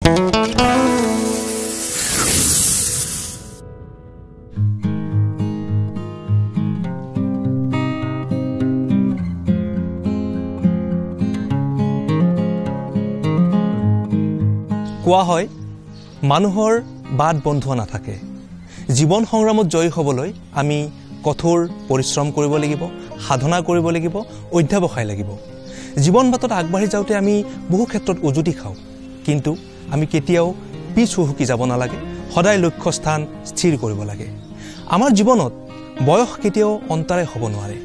কোৱা হয় মানুহৰ বাদ বন্ধুৱা নাথাকে জীৱন সংগ্ৰামত জয়ী হ'বলৈ আমি কঠোৰ পৰিশ্ৰম কৰিব লাগিব সাধনা কৰিব লাগিব অধ্যাৱসায় লাগিব জীৱন বাটত আগবাঢ়ি যাওঁতে আমি বহু ক্ষেত্ৰত উজুতি খাওঁ কিন্তু আমি কেতিয়াও পিছ হুহুকি যাব নালাগে সদায় লক্ষ্য স্থান স্থিৰ কৰিব লাগে আমাৰ জীৱনত বয়স কেতিয়াও অন্তৰায় হ'ব নোৱাৰে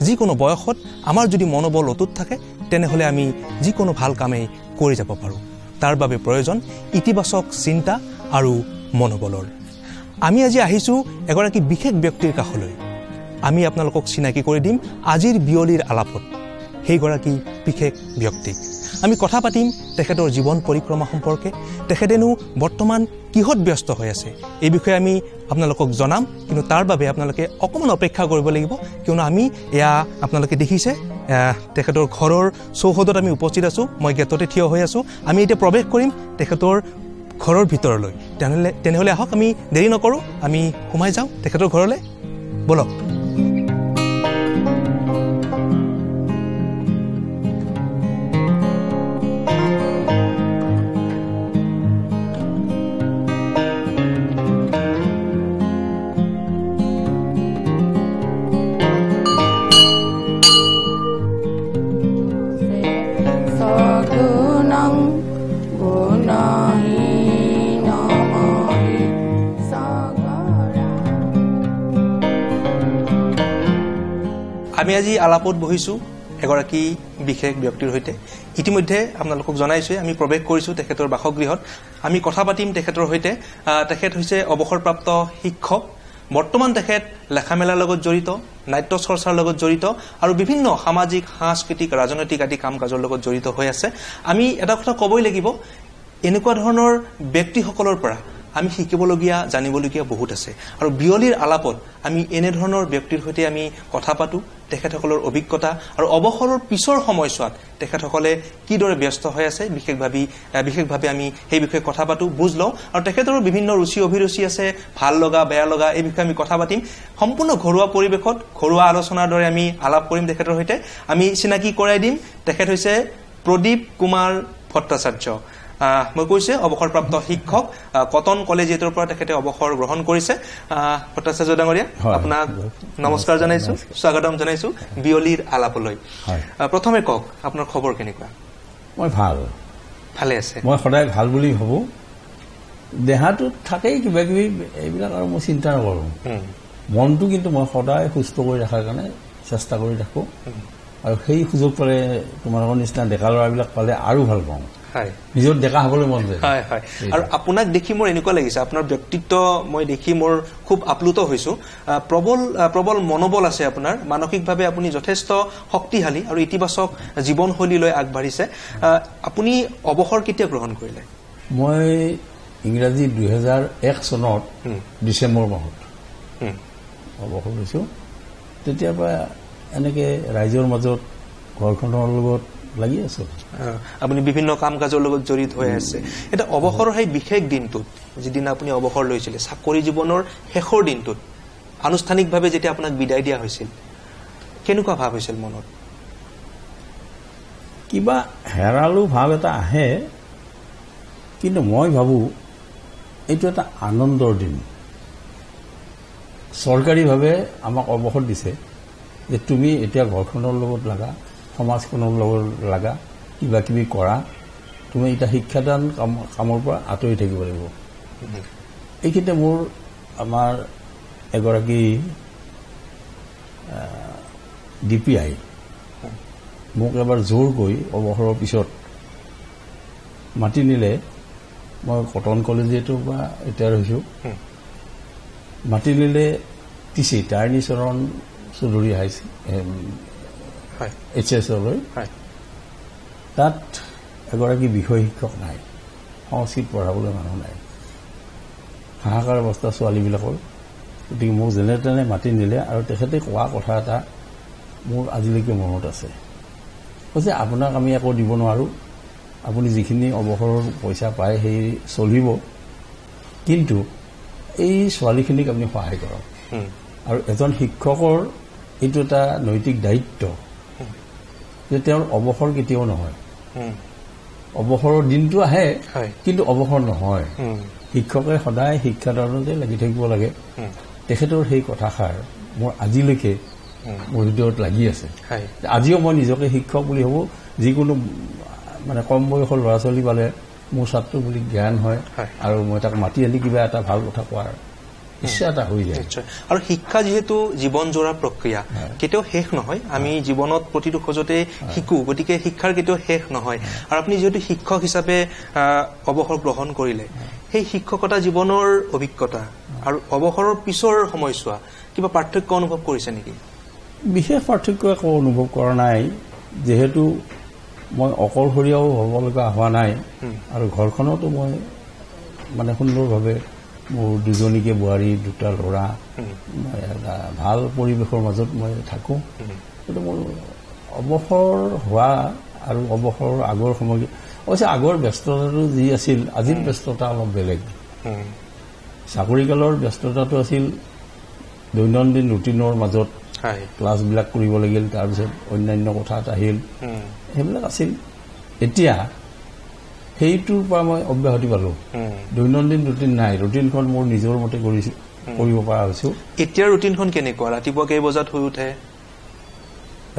যিকোনো বয়সত আমাৰ যদি মনোবল অটুট থাকে তেনেহলে আমি যিকোনো ভাল কামেই কৰি যাব পাৰোঁ তাৰ বাবে প্ৰয়োজন ইতিবাচক চিন্তা আৰু মনোবলৰ আমি আজি আহিছো এগৰাকী বিশেষ ব্যক্তিৰ কাষলৈ আমি আপোনালোকক চিনাকি কৰি দিম আজিৰ বিয়লিৰ আলাপত সেইগৰাকী বিশেষ ব্যক্তি আমি কথা পাতিম তেখেতৰ জীৱন পৰিক্ৰমা সম্পৰ্কে তেখেতেনো বৰ্তমান কিহত ব্যস্ত হৈ আছে এই বিষয়ে আমি আপোনালোকক জনাম কিন্তু তাৰ বাবে আপোনালোকে অকমান অপেক্ষা কৰিব লাগিব কিয়নো আমি এয়া আপোনালোকে দেখিছে তেখেতৰ ঘৰৰ চৌহদত আমি উপস্থিত আছো মই গেটতে থিয় হৈ আছো আমি এতিয়া প্ৰৱেশ কৰিম তেখেতৰ ঘৰৰ ভিতৰলৈ তেনেহলে আহক আমি দেৰি নকৰো আমি সোমাই যাওঁ তেখেতৰ ঘৰলৈ বলক আমি আজি আলাপত বহিছো এগৰাকী বিশেষ ব্যক্তিৰ হৈতে ইতিমধ্যে আপোনালোকক জনাইছো আমি প্ৰৱেশ কৰিছো তেখেতৰ বাসগৃহত আমি কথা পাতিম তেখেতৰ হৈতে তেখেত হৈছে অৱসৰপ্ৰাপ্ত শিক্ষক বৰ্তমান তেখেত লেখামেলাৰ লগত জড়িত নাট্য চৰ্চাৰ লগত জড়িত আৰু বিভিন্ন সামাজিক সাংস্কৃতিক ৰাজনৈতিক আদি কাম কাজৰ লগত জড়িত হৈ আছে আমি এটা কথা ক'বই লাগিব এনেকুৱা ধৰণৰ ব্যক্তিসকলৰ পৰা আমি শিকিবলগীয়া জানিবলগীয়া বহুত আছে আৰু বিয়লিৰ আলাপত আমি এনে ধৰণৰ ব্যক্তিৰ হৈতে আমি কথা পাতো তেখেতসকলৰ অভিজ্ঞতা আৰু অৱসৰৰ পিছৰ সময়ছোৱাত তেখেতসকলে কিদৰে ব্যস্ত হৈ আছে বিশেষভাৱে আমি সেই বিষয়ে কথা পাতো বুজ লওঁ আৰু তেখেতৰো বিভিন্ন ৰুচি অভিৰুচি আছে ভাল লগা বেয়া লগা এই বিষয়ে আমি কথা পাতিম সম্পূৰ্ণ ঘৰুৱা পৰিৱেশত ঘৰুৱা আলোচনাৰ দৰে আমি আলাপ কৰিম তেখেতৰ হৈতে আমি চিনাকি কৰাই দিম তেখেত হৈছে প্ৰদীপ কুমাৰ ভট্টাচাৰ্য মই কৈছে অৱসৰপ্ৰাপ্ত শিক্ষক কটন কলেজিয়েটৰ পৰা তেখেতে অৱসৰ গ্ৰহণ কৰিছে ভট্টাচাৰ্য ডাঙৰীয়া আপোনাক নমস্কাৰ জনাইছো স্বাগতম জনাইছো বিয়লিৰ আলাপলৈ প্ৰথমে কওক আপোনাৰ খবৰ কেনেকুৱা মই ভালে আছে মই সদায় ভাল বুলি ভাবো দেহাটোত থাকেই কিবা কিবি এইবিলাক আৰু মই চিন্তা নকৰো মনটো কিন্তু মই সদায় সুস্থ কৰি ৰখাৰ কাৰণে চেষ্টা কৰি ৰাখো আৰু সেই সুযোগ পালে তোমালোকৰ নিচিনা ডেকা ল'ৰাবিলাক পালে আৰু ভাল পাওঁ নিজৰ ডেকা হ'বলৈ মন যায় আৰু আপোনাক দেখি মোৰ এনেকুৱা লাগিছে আপোনাৰ ব্যক্তিত্ব মই দেখি মোৰ খুব আপ্লুত হৈছো প্ৰবল মনোবল আছে আপোনাৰ মানসিকভাৱে আপুনি যথেষ্ট শক্তিশালী আৰু ইতিবাচক জীৱনশৈলীলৈ আগবাঢ়িছে আপুনি অৱসৰ কেতিয়া গ্ৰহণ কৰিলে মই ইংৰাজী 2001 চনত ডিচেম্বৰ মাহত অৱসৰ লৈছো তেতিয়াৰ পৰা এনেকে ৰাইজৰ মাজত ঘৰখনৰ লগত লাগি আছো আপুনি বিভিন্ন কাম কাজৰ লগত জড়িত হৈ আছে এটা অৱসৰৰ সেই বিশেষ দিনটোত যিদিনা আপুনি অৱসৰ লৈছিলে চাকৰি জীৱনৰ শেষৰ দিনটোত আনুষ্ঠানিকভাৱে যেতিয়া আপোনাক বিদায় দিয়া হৈছিল কেনেকুৱা ভাৱ হৈছিল মনত কিবা হেৰালো ভাৱ এটা আহে কিন্তু মই ভাবো এইটো এটা আনন্দৰ দিন চৰকাৰীভাৱে আমাক অৱসৰ দিছে যে তুমি এতিয়া ঘৰখনৰ লগত লাগা সমাজখনৰ লগত লাগা কিবা কিবি কৰা তুমি এটা শিক্ষাদান কামৰ পৰা আঁতৰি থাকিব লাগিব এইখিনিতে মোৰ আমাৰ এগৰাকী DPI মোক এবাৰ জোৰ কৰি অৱসৰৰ পিছত মাতি নিলে মই কটন কলেজিয়েটৰ পৰা ৰিটায়াৰ হৈছো মাতি নিলে TC তাৰিণী চৰণ চৌধুৰী HS-লৈ তাত এগৰাকী বিষয় শিক্ষক নাই সংস্কৃত পঢ়াবলৈ মানুহ নাই হাহাকাৰ অৱস্থা ছোৱালীবিলাকৰ গতিকে মোক যেনে তেনে মাতি নিলে আৰু তেখেতে কোৱা কথা এটা মোৰ আজিলৈকে মনত আছে কৈছে আপোনাক আমি একো দিব নোৱাৰো আপুনি যিখিনি অৱসৰৰ পইচা পায় সেই চলিব, কিন্তু এই ছোৱালীখিনিক আপুনি সহায় কৰক। আৰু এজন শিক্ষকৰ এইটো এটা নৈতিক দায়িত্ব যে তেওঁৰ অৱসৰ কেতিয়াও নহয়। অৱসৰৰ দিনটো আহে, কিন্তু অৱসৰ নহয়। শিক্ষকে সদায় শিক্ষাদানতে লাগি থাকিব লাগে। তেখেতৰ সেই কথাষাৰ মোৰ আজিলৈকে মোৰ হৃদয়ত লাগি আছে। আজিও মই নিজকে শিক্ষক বুলি ভাবোঁ। যিকোনো মানে কম বয়সৰ ল'ৰা ছোৱালী পালে মোৰ ছাত্ৰ বুলি জ্ঞান হয়, আৰু মই তাক মাতি আনি কিবা এটা ভাল কথা কোৱাৰ ইচ্ছা এটা হৈ যায়। আৰু শিক্ষা যিহেতু জীৱন জোৰা প্ৰক্ৰিয়া, কেতিয়াও শেষ নহয়। আমি জীৱনত প্ৰতিটো খোজতে শিকো, গতিকে শিক্ষাৰ কেতিয়াও শেষ নহয়। আৰু আপুনি যিহেতু শিক্ষক হিচাপে অৱসৰ গ্ৰহণ কৰিলে, সেই শিক্ষকতা জীৱনৰ অভিজ্ঞতা আৰু অৱসৰৰ পিছৰ সময়ছোৱা কিবা পাৰ্থক্য অনুভৱ কৰিছে নেকি? বিশেষ পাৰ্থক্য একো অনুভৱ কৰা নাই, যিহেতু মই অকলশৰীয়াও হ'ব লগা হোৱা নাই, আৰু ঘৰখনতো মই মানে সুন্দৰভাৱে মোৰ দুজনীকে বোৱাৰী, দুটা ল'ৰা, মই এটা ভাল পৰিৱেশৰ মাজত মই থাকোঁ। কিন্তু মোৰ অৱসৰ হোৱা আৰু অৱসৰৰ আগৰ সময়, অৱশ্যে আগৰ ব্যস্ততাটো যি আছিল, আজিৰ ব্যস্ততা অলপ বেলেগ। চাকৰিকালৰ ব্যস্ততাটো আছিল দৈনন্দিন ৰুটিনৰ মাজত ক্লাছবিলাক কৰিব লাগিল, তাৰপিছত অন্যান্য কথাত আহিল, সেইবিলাক আছিল। এতিয়া সেইটোৰ পৰা মই অব্যাহতি পালোঁ। দৈনন্দিন ৰুটিন নাই, ৰুটিনখন মোৰ নিজৰ মতে কৰিব পৰা হৈছোঁ। এতিয়া ৰুটিনখন কেনেকুৱা? ৰাতিপুৱা কেই বজাত শুই উঠে?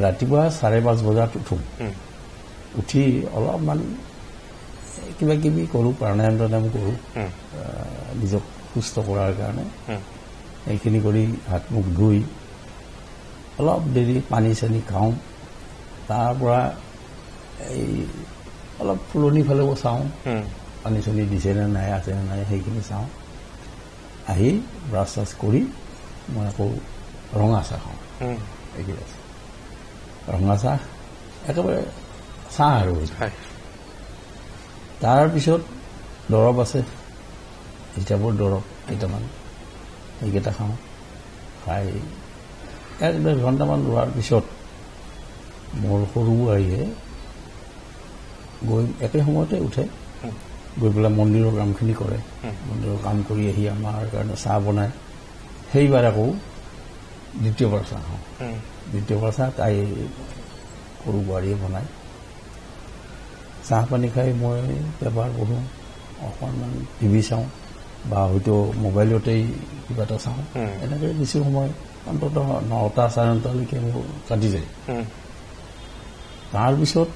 ৰাতিপুৱা 5:30 বজাত উঠোঁ। উঠি অলপমান কিবা কিবি কৰোঁ, প্ৰাণায়াম কৰোঁ নিজক সুস্থ কৰাৰ কাৰণে। এইখিনি কৰি হাত মুখ ধুই অলপ দেৰি পানী চানী খাওঁ। তাৰ পৰা এই অলপ ফুলনি ফালেও চাওঁ, পানী চানী দিছেনে নাই, আছেনে নাই, সেইখিনি চাওঁ। আহি ব্ৰাছ চাছ কৰি মই আকৌ ৰঙা চাহ খাওঁ। এইখিনি আছে ৰঙা চাহ, একেবাৰে চাহ আৰু। তাৰপিছত দৰৱ আছে, হিচাপৰ দৰৱ কেইটামান, সেইকেইটা খাওঁ। খাই 1-1.5 ঘণ্টামান ৰোৱাৰ পিছত মোৰ সৰু বোৱাৰীয়ে গৈ একে সময়তে উঠে, গৈ পেলাই মন্দিৰৰ কামখিনি কৰে। মন্দিৰৰ কাম কৰি আহি আমাৰ কাৰণে চাহ বনায়। সেইবাৰ আকৌ দ্বিতীয়বাৰ চাহ খাওঁ। দ্বিতীয়বাৰ চাহ তাই সৰু বোৱাৰীয়ে বনায়। চাহ পানী খাই মই পেপাৰ পঢ়োঁ, অকণমান টিভি চাওঁ, বা হয়তো মোবাইলতেই কিবা এটা চাওঁ। এনেকৈ কিছু সময় অন্ততঃ 9টা 9:30লৈকে মোৰ কাটি যায়। তাৰপিছত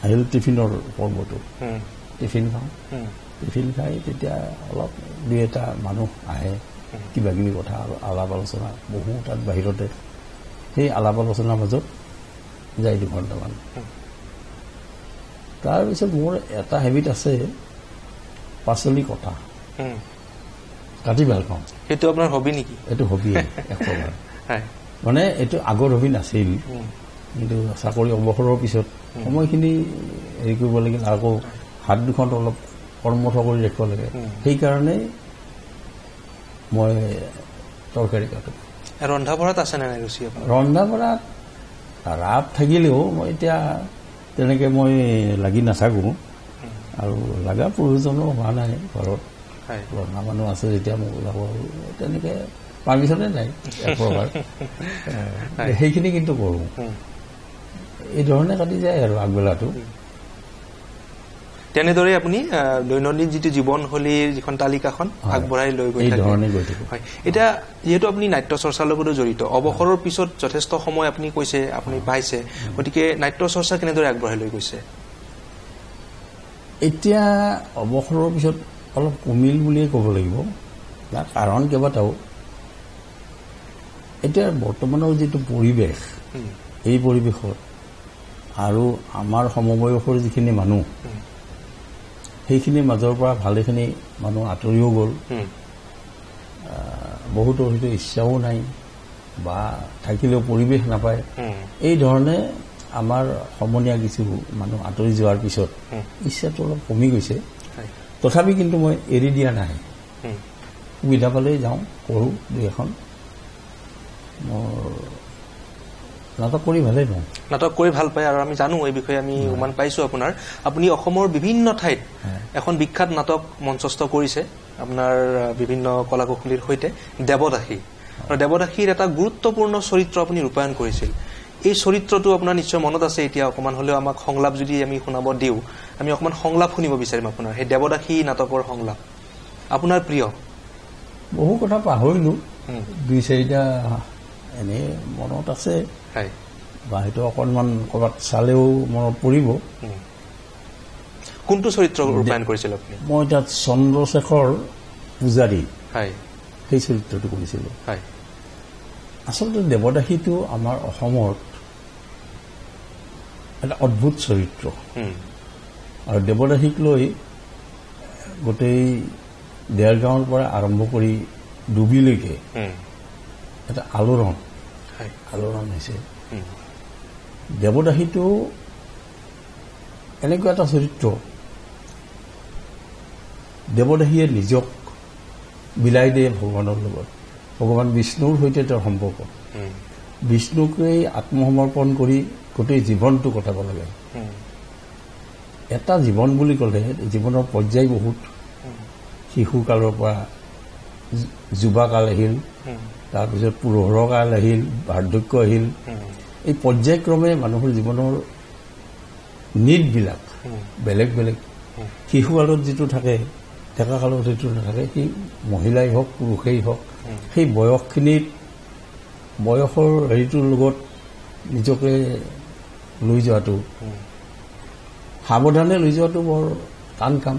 আহিল টিফিনৰ পৰ্বটো। টিফিন খাওঁ। টিফিন খাই তেতিয়া অলপ 2-এটা মানুহ আহে, কিবা কিবি কথা আলাপ আলোচনা, বহু তাত বাহিৰতে। সেই আলাপ আলোচনাৰ মাজত যায় 2 ঘণ্টামান। তাৰপিছত মোৰ এটা হেবিট আছে, পাচলি কটা, কাটি ভাল পাওঁ। সেইটো আপোনাৰ হবি নেকি? এইটো হবিয়ে একপ্ৰকাৰ। মানে এইটো আগৰ হবি নাছিল, কিন্তু চাকৰি অৱসৰৰ পিছত সময়খিনি হেৰি কৰিব লাগিল, আকৌ হাত দুখন অলপ কৰ্মঠ কৰি ৰাখিব লাগে। সেইকাৰণে মই তৰকাৰী কাটো। ৰন্ধা বঢ়াত আছে নাই ৰুচি? ৰন্ধা বঢ়াত ৰাপ থাকিলেও মই এতিয়া তেনেকৈ মই লাগি নাথাকোঁ, আৰু লগা প্ৰয়োজনো হোৱা নাই। ঘৰত ৰন্ধা মানুহ আছে যেতিয়া মোক ওলাব, তেনেকৈ পাৰ্মিশ্যনে নাই একপ্ৰকাৰ। সেইখিনি কিন্তু কৰোঁ। এই ধৰণে কাটি যায় আৰু আগবেলাটো। তেনেদৰে আপুনি দৈনন্দিন যিটো জীৱনশৈলীৰ যিখন তালিকাখন আগবঢ়াই লৈ গৈ থাকে। এতিয়া যিহেতু আপুনি নাট্য চৰ্চাৰ লগতো জড়িত, অৱসৰৰ পিছত যথেষ্ট সময় আপুনি কৈছে আপুনি পাইছে, গতিকে নাট্য চৰ্চা কেনেদৰে আগবঢ়াই লৈ গৈছে? এতিয়া অৱসৰৰ পিছত অলপ কমিল বুলিয়ে ক'ব লাগিব। তাৰ কাৰণ কেইবাটাও। এতিয়া বৰ্তমানৰ যিটো পৰিৱেশ, এই পৰিৱেশত আৰু আমাৰ সমবয়সৰ যিখিনি মানুহ, সেইখিনিৰ মাজৰ পৰা ভালেখিনি মানুহ আঁতৰিও গ'ল। বহুতৰ হয়তো ইচ্ছাও নাই, বা থাকিলেও পৰিৱেশ নাপায়। এই ধৰণে আমাৰ সমনীয়া কিছু মানুহ আঁতৰি যোৱাৰ পিছত ইচ্ছাটো অলপ কমি গৈছে। তথাপি কিন্তু মই এৰি দিয়া নাই। সুবিধা পালেই যাওঁ, কৰোঁ 2 এখন। মোৰ নাটক কৰি ভালেই পাওঁ নাটক কৰি ভাল পায় আৰু আমি জানো এই বিষয়ে আমি উমান পাইছো আপোনাৰ আপুনি অসমৰ বিভিন্ন ঠাইত এখন বিখ্যাত নাটক মঞ্চস্থ কৰিছে আপোনাৰ বিভিন্ন কলাকুশলীৰ সৈতে দেৱদাসী আৰু দেৱদাসীৰ এটা গুৰুত্বপূৰ্ণ চৰিত্ৰ আপুনি ৰূপায়ণ কৰিছিল এই চৰিত্ৰটো আপোনাৰ নিশ্চয় মনত আছে এতিয়া অকমান হলেও আমাক সংলাপ যদি আমি শুনাব দিও আমি অকমান সংলাপ শুনিব বিচাৰিম আপোনাৰ সেই দেৱদাসী নাটকৰ সংলাপ আপোনাৰ প্ৰিয় বহু কথা পাহৰিলো দুই চাৰিটা এনে মনত আছে বা হয়তো অকণমান ক'ৰবাত চালেও মনত পৰিব কোনটো চৰিত্ৰ ৰূপায়ণ কৰিছিল আপুনি মই তাত চন্দ্ৰশেখৰ পূজাৰী সেই চৰিত্ৰটো কৰিছিলোঁ আচলতে দেৱদাসীটো আমাৰ অসমত এটা অদ্ভুত চৰিত্ৰ আৰু দেৱদাসীক লৈ গোটেই দেৰগাঁৱৰ পৰা আৰম্ভ কৰি ডুবিলৈকে এটা আলোড়ন হৈছে দেৱদাসীটো এনেকুৱা এটা চৰিত্ৰ দেৱদাসীয়ে নিজক বিলাই দিয়ে ভগৱানৰ লগত ভগৱান বিষ্ণুৰ সৈতে তেওঁৰ সম্পৰ্ক বিষ্ণুকেই আত্মসমৰ্পণ কৰি গোটেই জীৱনটো কটাব লাগে এটা জীৱন বুলি ক'লে জীৱনৰ পৰ্যায় বহুত শিশুকালৰ পৰা যুৱাকাল আহিল তাৰপিছত পুৰহৰকাল আহিল বাৰ্ধক্য আহিল এই পৰ্যায়ক্ৰমে মানুহৰ জীৱনৰ নীডবিলাক বেলেগ বেলেগ শিশুকালত যিটো থাকে ডেকা কালত যিটো নাথাকে সি মহিলাই হওক পুৰুষেই হওক সেই বয়সখিনিত বয়সৰ হেৰিটোৰ লগত নিজকে লৈ যোৱাটো সাৱধানে লৈ যোৱাটো বৰ টান কাম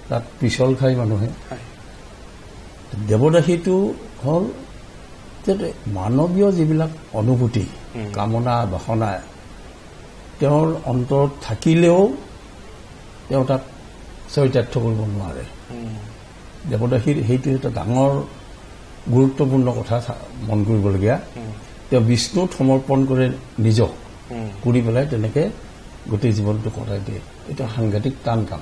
তাত পিছল খাই মানুহে দেৱদাসীটো হ'ল যে মানৱীয় যিবিলাক অনুভূতি কামনা বাসনা তেওঁৰ অন্তৰত থাকিলেও তেওঁ তাক চৰিতাৰ্থ কৰিব নোৱাৰে দেৱদাসীৰ সেইটো এটা ডাঙৰ গুৰুত্বপূৰ্ণ কথা মন কৰিবলগীয়া তেওঁ বিষ্ণুত সমৰ্পণ কৰে নিজক কৰি পেলাই তেনেকে গোটেই জীৱনটো কটাই দিয়ে এটা সাংঘাতিক টান কাম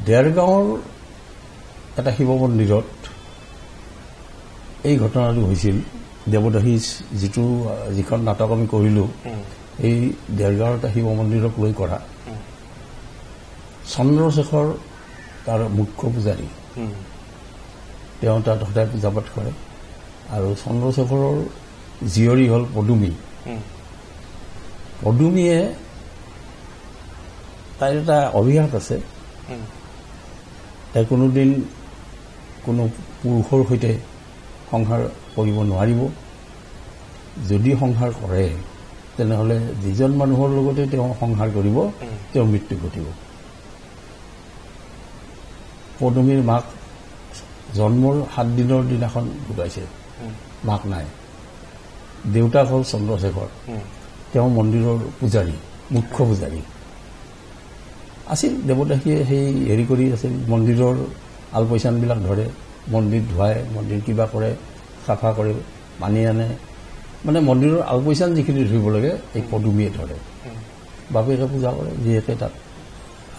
দেৰগাঁৱৰ এটা শিৱ মন্দিৰত এই ঘটনাটো হৈছিল দেৱদাসী যিখন নাটক আমি কৰিলোঁ এই দেৰগাঁৱৰ এটা শিৱ মন্দিৰক লৈ কৰা চন্দ্ৰশেখৰ তাৰ মুখ্য পূজাৰী তেওঁ তাত সদায় পূজা পাঠ কৰে আৰু চন্দ্ৰশেখৰৰ জীয়ৰী হ'ল পদুমী পদুমীয়ে তাইৰ এটা অভিশাপ আছে তাই কোনোদিন কোনো পুৰুষৰ সৈতে সংসাৰ কৰিব নোৱাৰিব যদি সংসাৰ কৰে তেনেহ'লে যিজন মানুহৰ লগতে তেওঁ সংসাৰ কৰিব তেওঁৰ মৃত্যু ঘটিব পদুমীৰ মাক জন্মৰ 7 দিনৰ দিনাখন ঢুকাইছে মাক নাই দেউতাক হ'ল চন্দ্ৰশেখৰ তেওঁ মন্দিৰৰ পূজাৰী মুখ্য পূজাৰী আছিল দেৱদাসীয়ে সেই হেৰি কৰি আছিল মন্দিৰৰ আলপৈচানবিলাক ধৰে মন্দিৰ ধুৱায় মন্দিৰ কিবা কৰে চাফা কৰে পানী আনে মানে মন্দিৰৰ আলপৈচান যিখিনি ধৰিব লাগে এই পদুমীয়ে ধৰে বাপেকে পূজা কৰে যিহেতু তাত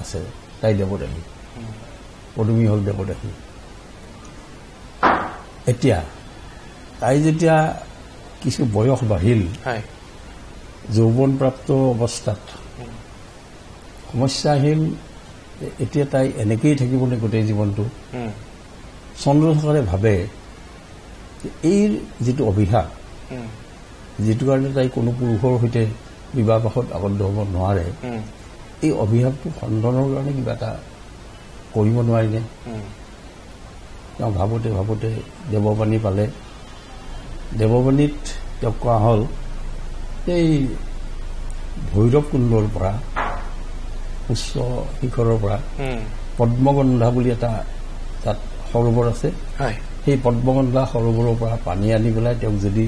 আছে তাই দেৱদাসী পদুমী হ'ল দেৱদাসী এতিয়া তাই যেতিয়া কিছু বয়স বাঢ়িল যৌৱনপ্ৰাপ্ত অৱস্থাত সমস্যা আহিল এতিয়া তাই এনেকেই থাকিবলৈ গোটেই জীৱনটো চন্দ্ৰশেখৰে ভাবে এই যিটো অভিশাপ যিটো কাৰণে তাই কোনো পুৰুষৰ সৈতে বিবাহপাশত আবদ্ধ হ'ব নোৱাৰে এই অভিশাপটো খণ্ডনৰ কাৰণে কিবা এটা কৰিব নোৱাৰিলে তেওঁ ভাবোতে ভাবোতে দেৱবাণী পালে দেৱবাণীত তেওঁক কোৱা হ'ল এই ভৈৰৱকুণ্ডৰ পৰা উচ্চ শিখৰৰ পৰা পদ্মগন্ধা বুলি এটা তাত সৰোবৰ আছে সেই পদ্মগন্ধা সৰোবৰৰ পৰা পানী আনি পেলাই তেওঁক যদি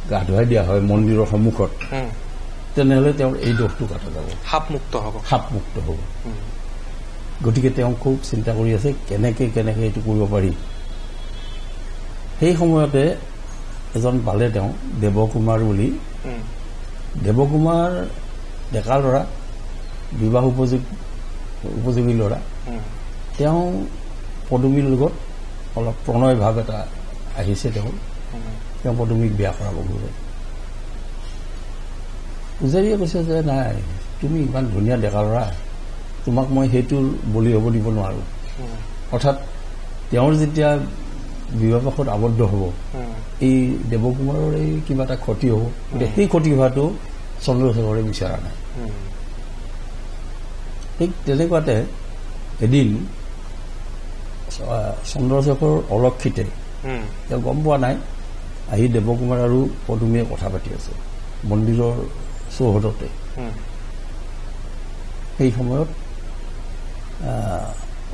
গা ধুৱাই দিয়া হয় মন্দিৰৰ সন্মুখত তেনেহ'লে তেওঁৰ এই দোষটো কাটা যাব সাপমুক্ত হ'ব গতিকে তেওঁ খুব চিন্তা কৰি আছে কেনেকে এইটো কৰিব পাৰি সেই সময়তে এজন পালে তেওঁ দেৱকুমাৰ বুলি দেৱকুমাৰ ডেকা ল'ৰা বিবাহ উপযোগী ল'ৰা তেওঁ পদুমীৰ লগত অলপ প্ৰণয় ভাৱ এটা আহিছে তেওঁ পদুমীক বিয়া কৰাব খোজে পূজাৰীয়ে কৈছে যে নাই তুমি ইমান ধুনীয়া ডেকা ল'ৰা, তোমাক মই সেইটো বলি হ'ব দিব নোৱাৰোঁ। অৰ্থাৎ তেওঁৰ যেতিয়া বিবাহপাশত আবদ্ধ হ'ব, এই দেৱকুমাৰৰ এই কিবা এটা ক্ষতি হ'ব, সেই ক্ষতি হোৱাটো চন্দ্ৰশেখৰে বিচৰা নাই। ঠিক তেনেকুৱাতে এদিন চন্দ্ৰশেখৰ অলক্ষিতে, তেওঁ গম পোৱা নাই, আহি দেৱকুমাৰ আৰু পদুমীয়ে কথা পাতি আছে মন্দিৰৰ চৌহদতে। সেই সময়ত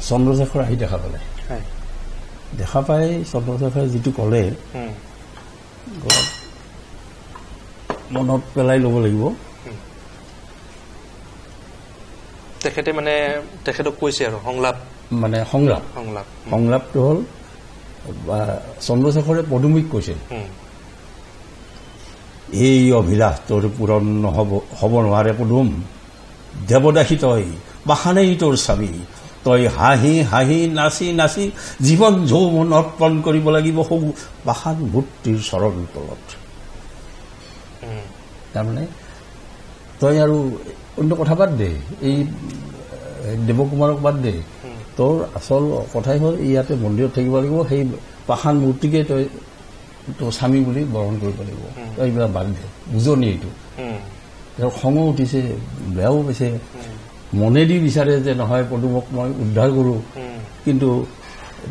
চন্দ্ৰশেখৰ আহি দেখা পালে। দেখা পাই চন্দ্ৰশেখৰে যিটো ক'লে মনত পেলাই ল'ব লাগিব। তেখেতে মানে তেখেতক কৈছে আৰু মানে সংলাপটো হ'ল চন্দ্ৰশেখৰে পদুমীক কৈছে, এই অভিলাষ তোৰ পূৰণ হ'ব নোৱাৰে পদুম, দেৱদাসী তই বাহানেই তোৰ স্বামী, তই হাঁহি হাঁহি নাচি নাচি জীৱন যৌৱন অৰ্পণ কৰিব লাগিব সৌ বাহান মূৰ্তিৰ চৰণ তলত। তাৰমানে তই আৰু অন্য কথা বাদ দে, এই দেৱকুমাৰক বাদ দে, তোৰ আচল কথাই হ'ল ইয়াতে মন্দিৰত থাকিব লাগিব, সেই পাষাণ মূৰ্তিকে তই তোৰ স্বামী বুলি বৰণ কৰিব লাগিব, তই এইবিলাক বাদ দে। বুজনি এইটো তেওঁৰ খঙো উঠিছে, বেয়াও পাইছে, মনেদি বিচাৰে যে নহয় পদুমক মই উদ্ধাৰ কৰোঁ, কিন্তু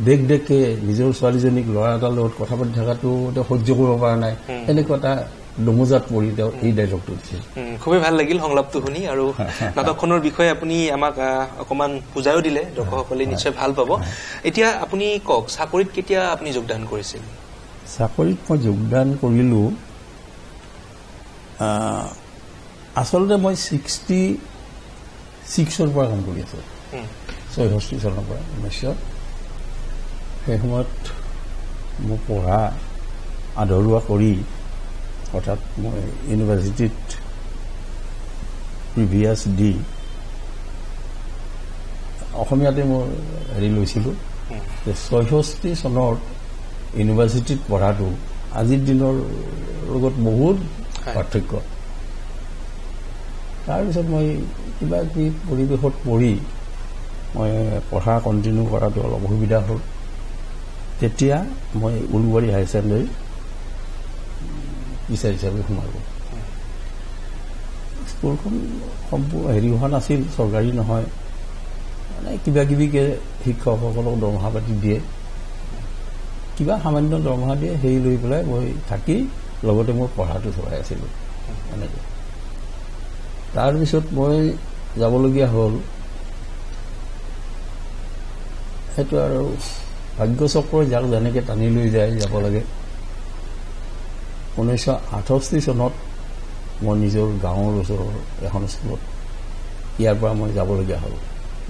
দেখ দেখকে নিজৰ ছোৱালীজনীক ল'ৰা এটাৰ লগত কথা পাতি থকাটো তেওঁ সহ্য কৰিব পৰা নাই। এনেকুৱা এটা দমোজাত পৰি তেওঁ এই ডাইলগটো দিছে। খুবেই ভাল লাগিল সংলাপটো শুনি, আৰু নাটকখনৰ বিষয়ে আপুনি আমাক অকণমান বুজাইও দিলে, দৰ্শকসকলে নিশ্চয় ভাল পাব। এতিয়া আপুনি কওক, চাকৰিত কেতিয়া আপুনি যোগদান কৰিছিল? চাকৰিত মই যোগদান কৰিলোঁ আচলতে মই 66ৰ পৰা কাম কৰি আছোঁ, 64 চনৰ পৰা 1900। সেই সময়ত মোৰ পঢ়া আধৰুৱা কৰি অৰ্থাৎ মই ইউনিভাৰ্চিটিত প্ৰিভিয়াছ দি অসমীয়াতে মই লৈছিলোঁ। 66 চনত ইউনিভাৰ্চিটিত পঢ়াটো আজিৰ দিনৰ লগত বহুত পাৰ্থক্য। তাৰপিছত মই কিবা কিবি পৰিৱেশত পঢ়ি মই পঢ়া কণ্টিনিউ কৰাটো অলপ অসুবিধা হ'ল। তেতিয়া মই উলুবাৰী হায়াৰ ছেকেণ্ডেৰী টিচাৰ হিচাপে সোমালোঁ। স্কুলখন হেৰি হোৱা নাছিল, চৰকাৰী নহয়, মানে কিবা কিবিকে শিক্ষকসকলক দৰমহা পাতি দিয়ে, কিবা সামান্য দৰমহা দিয়ে, সেই লৈ পেলাই মই থাকি লগতে মোৰ পঢ়াটো চলাই আছিলোঁ এনেকৈ। তাৰপিছত মই যাবলগীয়া হ'ল, সেইটো আৰু ভাগ্যচক্ৰই যাক যেনেকৈ টানি লৈ যায় যাব লাগে। 1968 চনত মই নিজৰ গাঁৱৰ ওচৰৰ এখন স্কুলত ইয়াৰ পৰা মই যাবলগীয়া হ'ল,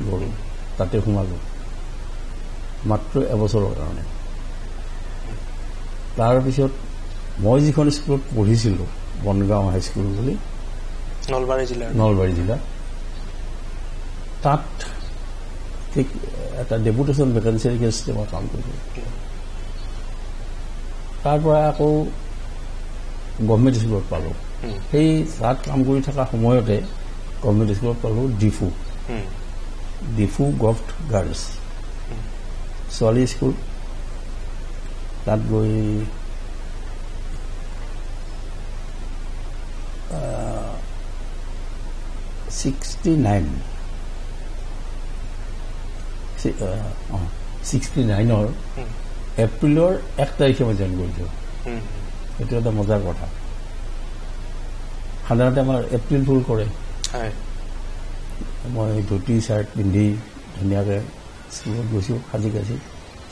গ'লোঁ, তাতে সোমালোঁ মাত্ৰ এবছৰৰ কাৰণে। তাৰপিছত মই যিখন স্কুলত পঢ়িছিলোঁ বনগাঁও হাইস্কুল বুলি, নলবাৰী জিলা, তাত ঠিক এটা ডেপুটেশ্যন ভেকেঞ্চিৰ এগেইনষ্টে মই কাম কৰিছিলোঁ। তাৰ পৰা আকৌ গভৰ্ণমেণ্ট স্কুলত পালোঁ। সেই তাত কাম কৰি থকা সময়তে গভৰ্ণমেণ্ট স্কুলত পালোঁ ডিফু গভট গাৰ্লছ ছোৱালী স্কুল। তাত গৈ 69ৰ এপ্ৰিলৰ 1 তাৰিখে মই জইন কৰিছোঁ। এইটো এটা মজাৰ কথা। সাধাৰণতে আমাৰ এপ্ৰিল ফুল কৰে, মই ধুতি চাৰ্ট পিন্ধি ধুনীয়াকৈ স্কুলত গৈছোঁ, সাজি কাজি,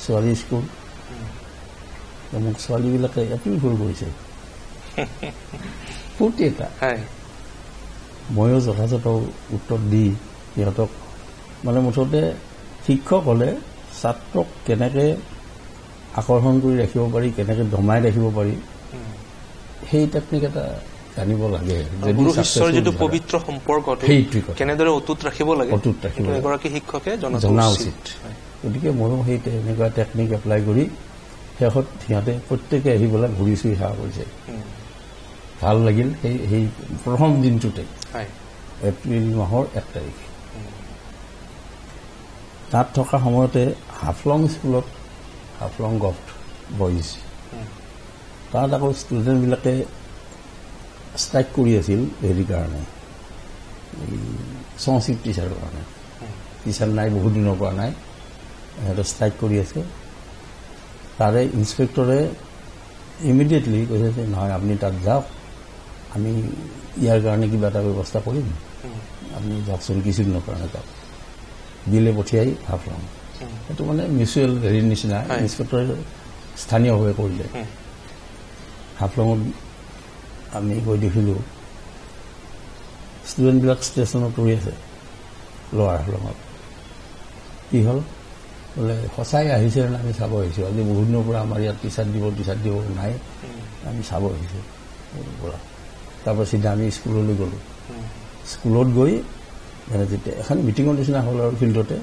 ছোৱালী স্কুল, মোক ছোৱালীবিলাকে এপ্ৰিল ফুল কৰিছে, ফূৰ্তি এটা। ময়ো যথাযথ উত্তৰ দি সিহঁতক, মানে মুঠতে শিক্ষক হ'লে ছাত্ৰক কেনেকৈ আকৰ্ষণ কৰি ৰাখিব পাৰি, কেনেকৈ দমাই ৰাখিব পাৰি, সেই টেকনিক এটা জানিব লাগে। যিটো পবিত্ৰ সম্পৰ্ক কেনেদৰে অটুট ৰাখিব লাগে, এগৰাকী শিক্ষকে জনা উচিত। গতিকে ময়ো সেই তেনেকুৱা টেকনিক এপ্লাই কৰি শেষত সিহঁতে প্ৰত্যেকে আহি পেলাই ঘূৰি চুৰি সেৱা কৰিছে, ভাল লাগিল সেই প্ৰথম দিনটোতে এপ্ৰিল মাহৰ 1 তাৰিখে তাত থকা সময়তে হাফলং স্কুলত হাফলং গভট বইজ তাত আকৌ ষ্টুডেণ্টবিলাকে ষ্ট্ৰাইক কৰি আছিল হেৰিৰ কাৰণে সংস্কৃত টিচাৰৰ কাৰণে টিচাৰ নাই বহুত দিনৰ পৰা নাই সিহঁতে ষ্ট্ৰাইক কৰি আছে তাৰে ইনস্পেক্টৰে ইমিডিয়েটলি কৈছে যে নহয় আপুনি তাত যাওক আমি ইয়াৰ কাৰণে কিবা এটা ব্যৱস্থা কৰিম আপুনি যাওকচোন কিছুদিনৰ কাৰণে যাওক দিলে পঠিয়াই হাফলং সেইটো মানে মিউচুৱেল হেৰিৰ নিচিনা ইনস্পেক্টৰে স্থানীয়ভাৱে কৰিলে হাফলঙত আমি গৈ দেখিলোঁ ষ্টুডেণ্টবিলাক ষ্টেচনত ৰৈ আছে লোৱাৰ হাফলঙত কি হ'ল বোলে সঁচাই আহিছে নে আমি চাব আহিছোঁ আজি বহুত দিনৰ পৰা আমাৰ ইয়াত টিচাৰ দিব নাই আমি চাব আহিছোঁ পৰা তাৰপৰা চিধা আমি স্কুললৈ গ'লোঁ স্কুলত গৈ যেতিয়া এখন মিটিঙৰ নিচিনা হ'ল আৰু ফিল্ডতে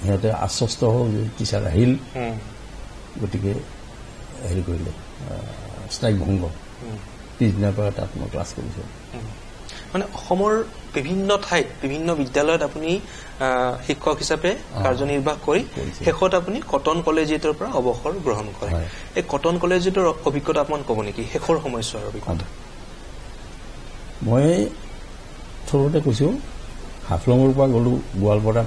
সিহঁতে আশ্বস্ত হ'ল যে টিচাৰ আহিল গতিকে হেৰি কৰিলে ষ্ট্ৰাইক ভংগ পিছদিনাৰ পৰা তাত মই ক্লাছ কৰিছোঁ মানে অসমৰ বিভিন্ন ঠাইত বিভিন্ন বিদ্যালয়ত আপুনি শিক্ষক হিচাপে কাৰ্যনিৰ্বাহ কৰি শেষত আপুনি কটন কলেজিয়েটৰ পৰা অৱসৰ গ্ৰহণ কৰে এই কটন কলেজিয়েটৰ অভিজ্ঞতা অকণমান ক'ব নেকি শেষৰ সময়ছোৱাৰ অভিজ্ঞতা মই থৰুতে কৈছোঁ হাফলঙৰ পৰা গ'লোঁ গোৱালপাৰা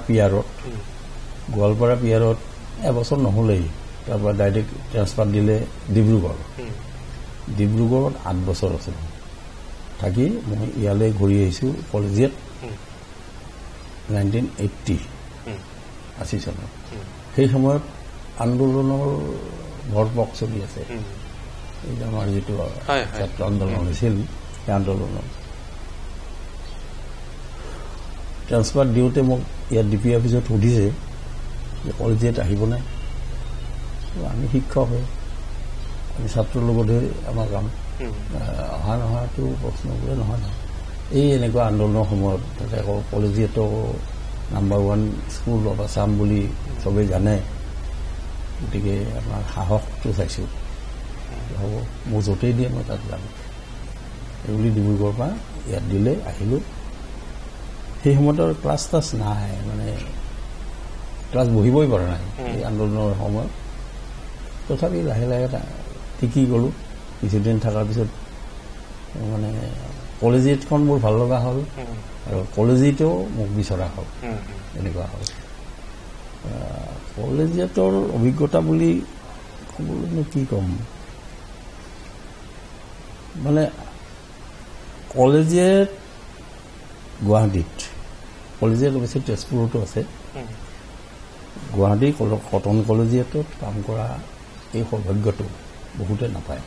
পিয়াৰত এবছৰ নহ'লেই তাৰপৰা ডাইৰেক্ট ট্ৰেন্সফাৰ দিলে ডিব্ৰুগড়ত 8 বছৰ আছিল থাকি মই ইয়ালৈ ঘূৰি আহিছোঁ কলেজিয়েট 1980 চনত সেই সময়ত আন্দোলনৰ ভৰপক চলি আছে এই আমাৰ যিটো ছাত্ৰ আন্দোলন হৈছিল সেই আন্দোলনত ট্ৰেন্সফাৰ দিওঁতে মোক ইয়াত ডি পি অফিচত সুধিছে যে কলেজিয়েট আহিবনে আমি শিক্ষক হয় আমি ছাত্ৰৰ লগতহে আমাৰ কাম অহা নহাটো প্ৰশ্ন বোলে নহয় এই এনেকুৱা আন্দোলনৰ সময়ত তাতে আকৌ কলেজিয়েটো নাম্বাৰ 1 স্কুল অফ আছাম বুলি চবেই জানে গতিকে আমাৰ সাহসটো চাইছোঁ হ'ব মোক য'তেই দিয়ে মই তাত যাম এইবুলি ডিব্ৰুগড়ৰ পৰা ইয়াত দিলে আহিলোঁ সেই সময়ত ক্লাছ টাছ নাই মানে ক্লাছ বহিবই পৰা নাই এই আন্দোলনৰ সময়ত তথাপি লাহে লাহে শিকি গ'লোঁ কিছুদিন থকাৰ পিছত মানে কলেজিয়েটখন মোৰ ভাল লগা হ'ল আৰু কলেজিয়েটেও মোক বিচৰা হ'ল এনেকুৱা হ'ল কলেজিয়েটৰ অভিজ্ঞতা বুলি ক'বলৈনো কি ক'ম মানে কলেজিয়েট গুৱাহাটীত কলেজিয়েট অৱশ্যে তেজপুৰতো আছে গুৱাহাটী কটন কলেজিয়েটত কাম কৰা এই সৌভাগ্যটো বহুতে নাপায়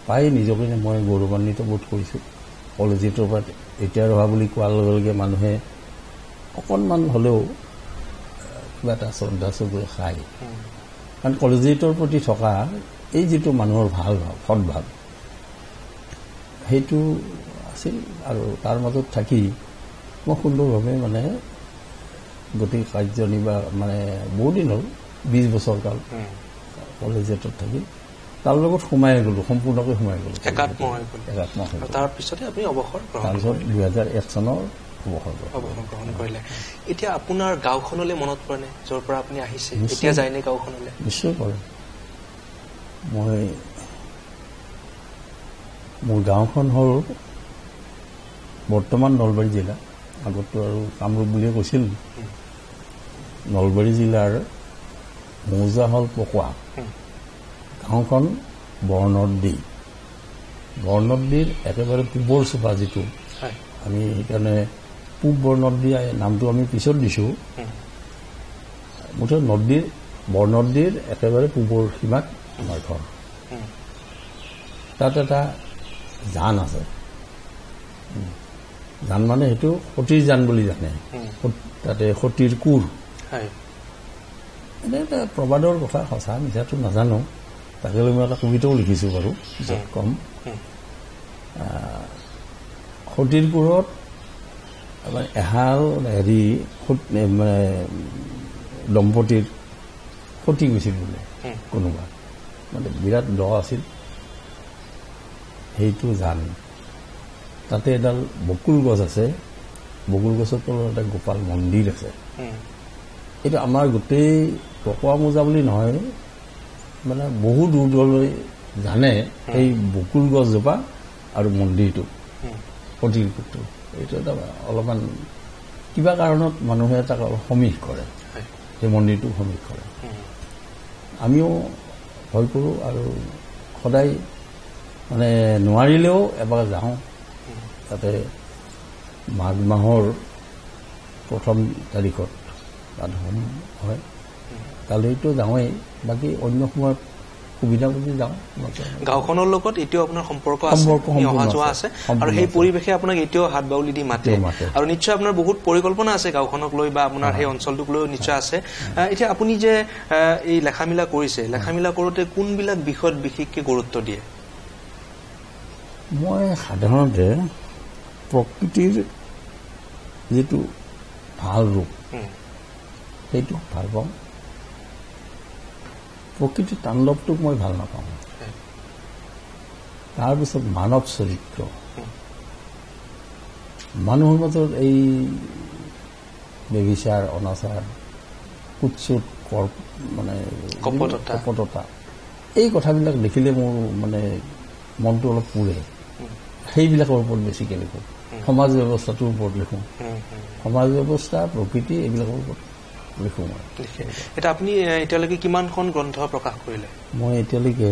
পাই নিজকে মই গৌৰৱান্বিত বোধ কৰিছোঁ কলেজিয়েটৰ পৰা ৰিটায়াৰ হোৱা বুলি কোৱাৰ লগে লগে মানুহে অকণমান হ'লেও কিবা এটা শ্ৰদ্ধা চকুৰে খায় কাৰণ কলেজিয়েটৰ প্ৰতি থকা এই যিটো মানুহৰ ভাল ভাৱ সদ্ভাৱ সেইটো আছিল আৰু তাৰ মাজত থাকি মই সুন্দৰভাৱে মানে গোটেই কাৰ্যনিৰ্বাহ মানে বহুত দিন হ'ল 20 বছৰ কাল কলেজিয়েটত থাকি তাৰ লগত সোমাই গ'লোঁ সম্পূৰ্ণকৈ সোমাই গ'লোঁ একাত্ম হৈ গ'ল তাৰপিছতে আপুনি অৱসৰ তাৰপিছত 2001 চনৰ অৱসৰ গ্ৰহণ কৰিলে এতিয়া আপোনাৰ গাঁওখনলৈ মনত পৰেনে য'ৰ পৰা আপুনি আহিছে এতিয়া যায়নে গাঁওখনলৈ নিশ্চয় পৰে মোৰ গাঁওখন হ'ল বৰ্তমান নলবাৰী জিলা আগততো আৰু কামৰূপ বুলিয়ে কৈছিল নলবাৰী জিলাৰ মৌজা হ'ল পকোৱা গাঁওখন বৰনদীৰ একেবাৰে পূবৰ চোপা যিটো আমি সেইকাৰণে পূব বৰনদী নামটো আমি পিছত দিছোঁ মুঠতে বৰনদীৰ একেবাৰে পূবৰ সীমাত আমাৰ ঘৰ তাত এটা জান আছে জান মানে সেইটো সতীৰ জান বুলি জানে তাতে সতীৰ কোৰ এনে এটা প্ৰবাদৰ কথা সঁচা মিছাটো নাজানো তাকে লৈ মই এটা কবিতাও লিখিছোঁ বাৰু পিছত কম সতীৰ কোৰত এহাল হেৰি মানে দম্পতীৰ সতী গৈছিল বোলে কোনোবা মানে বিৰাট দ আছিল সেইটো জান তাতে এডাল বকুল গছ আছে বকুল গছৰ তলত এটা গোপাল মন্দিৰ আছে এইটো আমাৰ গোটেই টকুৱা মোজা বুলি নহয় মানে বহু দূৰ দূৰলৈ জানে এই বকুল গছজোপা আৰু মন্দিৰটো প্ৰতিকৃতিটো এইটো এটা অলপমান কিবা কাৰণত মানুহে তাক সমীহ কৰে সেই মন্দিৰটো সমীহ কৰে আমিও ভয় কৰোঁ আৰু সদায় মানে নোৱাৰিলেও এবাৰ যাওঁ তাতে মাঘ মাহৰ প্ৰথম তাৰিখত হোম হয় কালিতো যাওঁৱেই বাকী অন্য সময়ত সুবিধা বুজি যাওঁ গাঁওখনৰ লগত এতিয়াও আপোনাৰ সম্পৰ্ক অহা যোৱা আছে আৰু সেই পৰিৱেশে আপোনাক এতিয়াও হাত বাউলি দি মাতে আৰু নিশ্চয় আপোনাৰ বহুত পৰিকল্পনা আছে গাঁওখনক লৈ বা আপোনাৰ সেই অঞ্চলটোক লৈ নিশ্চয় আছে এতিয়া আপুনি যে এই লেখামেলা কৰিছে লেখামেলা কৰোঁতে কোনবিলাক বিষয়ত বিশেষকৈ গুৰুত্ব দিয়ে মই সাধাৰণতে প্ৰকৃতিৰ যিটো ভাল ৰূপ সেইটো ভাল পাওঁ প্ৰকৃতিৰ তাণ্ডৱটোক মই ভাল নাপাওঁ তাৰপিছত মানৱ চৰিত্ৰ মানুহৰ মাজত এই বেবিচাৰ অনাচাৰ কুৎসুত মানে কপটতা এই কথাবিলাক দেখিলে মোৰ মানে মনটো অলপ পুৰে সেইবিলাকৰ ওপৰত বেছিকৈ লিখোঁ সমাজ ব্যৱস্থাটোৰ ওপৰত লিখোঁ সমাজ ব্যৱস্থা প্ৰকৃতি এইবিলাকৰ ওপৰত লিখোঁ মই এতিয়া আপুনি এতিয়ালৈকে কিমানখন গ্ৰন্থ প্ৰকাশ কৰিলে মই এতিয়ালৈকে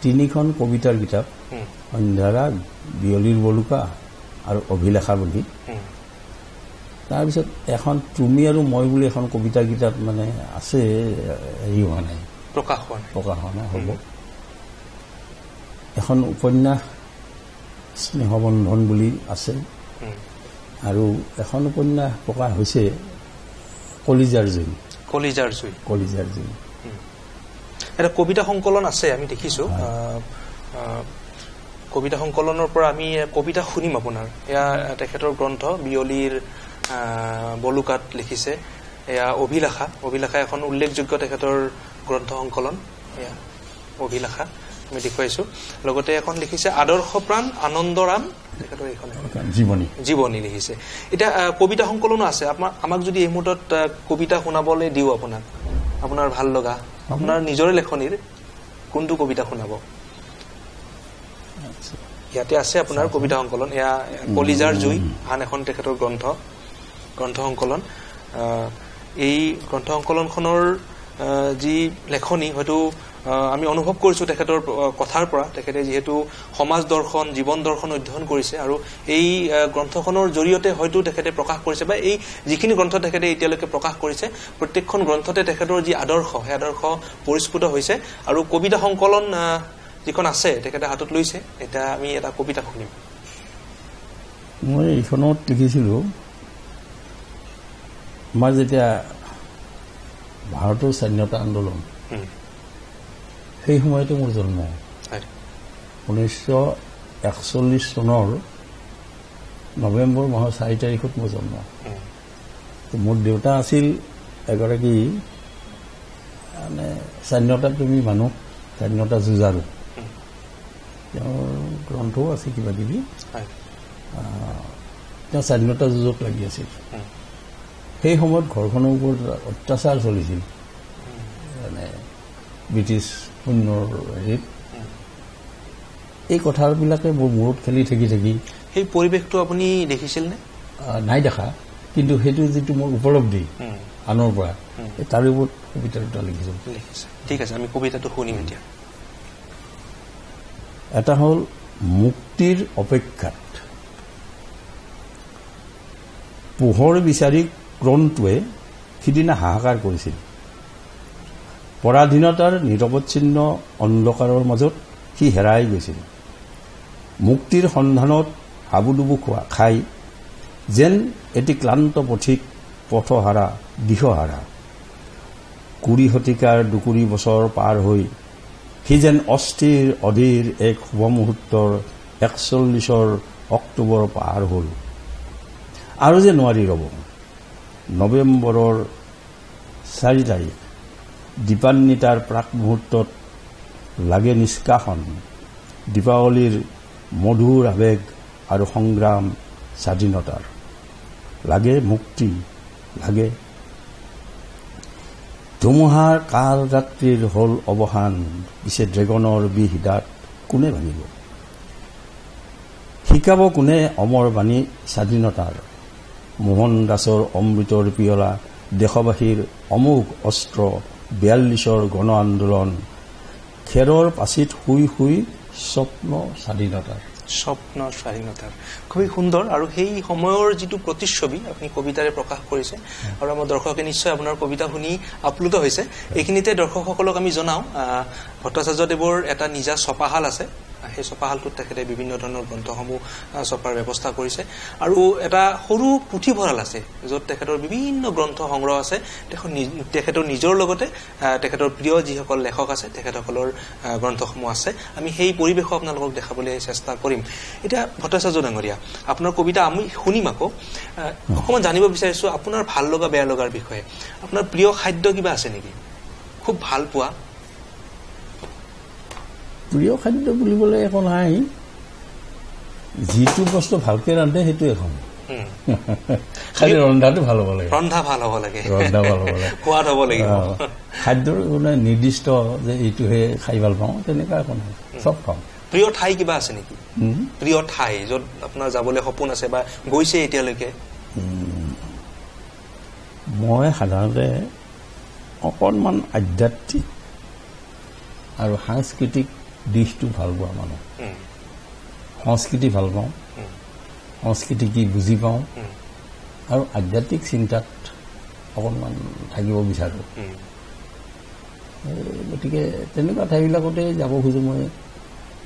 3খন কবিতাৰ কিতাপ সন্ধ্যাৰাগ বিয়লিৰ বলুকা আৰু অভিলেখা বুলি তাৰপিছত এখন তুমি আৰু মই বুলি এখন কবিতাৰ কিতাপ মানে আছে হেৰি হোৱা নাই প্ৰকাশ হোৱা নাই হ'ব এখন উপন্যাস স্নেহবন্ধন বুলি আছে আৰু এখন উপন্যাস প্ৰকাশ হৈছে কলিজাৰ জুই এটা কবিতা সংকলন আছে আমি দেখিছো কবিতা সংকলনৰ পৰা আমি কবিতা শুনিম আপোনাৰ এয়া তেখেতৰ গ্ৰন্থ বিয়লিৰ বলুকাত লিখিছে এয়া অভিলাষা এখন উল্লেখযোগ্য তেখেতৰ গ্ৰন্থ সংকলন এয়া অভিলাষা আমি দেখুৱাইছো লগতে এখন লিখিছে আদৰ্শ প্ৰাণ আনন্দৰাম তেখেতৰ এইখন জীৱনী লিখিছে এতিয়া কবিতা সংকলনো আছে আমাক যদি এই মুহূৰ্তত কবিতা শুনাবলৈ দিওঁ আপোনাৰ ভাল লগা আপোনাৰ নিজৰে লেখনিৰ কোনটো কবিতা শুনাব ইয়াতে আছে আপোনাৰ কবিতা সংকলন এয়া কলিজাৰ জুই আন এখন তেখেতৰ গ্ৰন্থ সংকলন এই গ্ৰন্থ সংকলনখনৰ যি লেখনি হয়তো আমি অনুভৱ কৰিছো তেখেতৰ কথাৰ পৰা তেখেতে যিহেতু সমাজ দৰ্শন জীৱন দৰ্শন অধ্যয়ন কৰিছে আৰু এই গ্ৰন্থখনৰ জৰিয়তে হয়তো তেখেতে প্ৰকাশ কৰিছে বা এই যিখিনি গ্ৰন্থ তেখেতে এতিয়ালৈকে প্ৰকাশ কৰিছে প্ৰত্যেকখন গ্ৰন্থতে তেখেতৰ যি আদৰ্শ সেই আদৰ্শ পৰিস্ফুট হৈছে আৰু কবিতা সংকলন যিখন আছে তেখেতে হাতত লৈছে এটা আমি এটা কবিতা শুনিম মই এইখনত লিখিছিলোঁ আমাৰ যেতিয়া ভাৰতৰ স্বাধীনতা আন্দোলন সেই সময়তে মোৰ জন্ম 1941 চনৰ নৱেম্বৰ মাহৰ 4 তাৰিখত মোৰ জন্ম মোৰ দেউতা আছিল এগৰাকী মানে স্বাধীনতা প্ৰেমী মানুহ স্বাধীনতা যুঁজাৰু তেওঁৰ গ্ৰন্থও আছে কিবা কিবি তেওঁ স্বাধীনতা যুঁজত লাগি আছিল সেই সময়ত ঘৰখনৰ ওপৰত অত্যাচাৰ চলিছিল মানে ব্ৰিটিছ সৈন্যৰ হেৰিত এই কথাবিলাকে মোৰ মূৰত খেলি থাকি সেই পৰিৱেশটো আপুনি দেখিছিল নে নাই দেখা কিন্তু সেইটো যিটো মোৰ উপলব্ধি আনৰ পৰা তাৰ ওপৰত কবিতা দুটা লিখিছোঁ ঠিক আছে আমি কবিতাটো শুনিম এতিয়া এটা হ'ল মুক্তিৰ অপেক্ষাত পোহৰ বিচাৰি ক্ৰমটোৱে সিদিনা হাহাকাৰ কৰিছিল পৰাধীনতাৰ নিৰৱচ্ছিন্ন অন্ধকাৰৰ মাজত সি হেৰাই গৈছিল মুক্তিৰ সন্ধানত হাবুডুবু খাই যেন এটি ক্লান্ত পথিক পথহাৰা দিশহাৰা 20 শতিকাৰ 2 বছৰ পাৰ হৈ সি যেন অস্থিৰ অধীৰ এক শুভ মুহূৰ্তৰ 41 অক্টোবৰ পাৰ হ'ল আৰু যে নোৱাৰি ৰ'ব নৱেম্বৰৰ 4 তাৰিখ দীপান্বিতাৰ প্ৰাক মুহূৰ্তত লাগে নিষ্কাশন দীপাৱলীৰ মধুৰ আবেগ আৰু সংগ্ৰাম স্বাধীনতাৰ লাগে মুক্তি লাগে ধুমুহাৰ কাল ৰাত্ৰিৰ হ'ল অৱসান পিছে ড্ৰেগনৰ বিহিদাত কোনে ভাঙিব শিকাব কোনে অমৰ বাণী স্বাধীনতাৰ মোহন দাসৰ অমৃতৰ পিয়লা দেশবাসীৰ অমোঘ অস্ত্ৰ 42ৰ গণ আন্দোলন খেৰৰ পাচিত শুই শুই স্বপ্ন স্বাধীনতাৰ খুবই সুন্দৰ আৰু সেই সময়ৰ যিটো প্ৰতিচ্ছবি আপুনি কবিতাৰে প্ৰকাশ কৰিছে আৰু আমাৰ দৰ্শকে নিশ্চয় আপোনাৰ কবিতা শুনি আপ্লুত হৈছে এইখিনিতে দৰ্শকসকলক আমি জনাওঁ ভট্টাচাৰ্যদেৱৰ এটা নিজা ছপাশাল আছে সেই ছপাশালটোত তেখেতে বিভিন্ন ধৰণৰ গ্ৰন্থসমূহ ছপাৰ ব্যৱস্থা কৰিছে আৰু এটা সৰু পুথিভঁৰাল আছে য'ত তেখেতৰ বিভিন্ন গ্ৰন্থ সংগ্ৰহ আছে তেখেতৰ নিজৰ লগতে তেখেতৰ প্ৰিয় যিসকল লেখক আছে তেখেতসকলৰ গ্ৰন্থসমূহ আছে আমি সেই পৰিৱেশ আপোনালোকক দেখাবলৈ চেষ্টা কৰিম এতিয়া ভট্টাচাৰ্য ডাঙৰীয়া আপোনাৰ কবিতা আমি শুনিম আকৌ অকণমান জানিব বিচাৰিছোঁ আপোনাৰ ভাল লগা বেয়া লগাৰ বিষয়ে আপোনাৰ প্ৰিয় খাদ্য কিবা আছে নেকি খুব ভাল পোৱা প্ৰিয় খাদ্য বুলিবলৈ একো নাই যিটো বস্তু ভালকে ৰান্ধে সেইটো এখন খালি ৰন্ধাটো ভাল হ'ব লাগে সোৱাদ হ'ব লাগিব খাদ্যৰ কোনো নিৰ্দিষ্ট যে এইটোহে খাই ভাল পাওঁ তেনেকুৱা একো নাই চব খাওঁ প্ৰিয় ঠাই কিবা আছে নেকি প্ৰিয় ঠাই য'ত আপোনাৰ যাবলৈ সপোন আছে বা গৈছে এতিয়ালৈকে মই সাধাৰণতে অকণমান আধ্যাত্মিক আৰু সাংস্কৃতিক দিশটো ভাল পোৱা মানুহ সংস্কৃতি ভাল পাওঁ সংস্কৃতি কি বুজি পাওঁ আৰু আধ্যাত্মিক চিন্তাত অকণমান থাকিব বিচাৰোঁ গতিকে তেনেকুৱা ঠাইবিলাকতে যাব খোজোঁ মই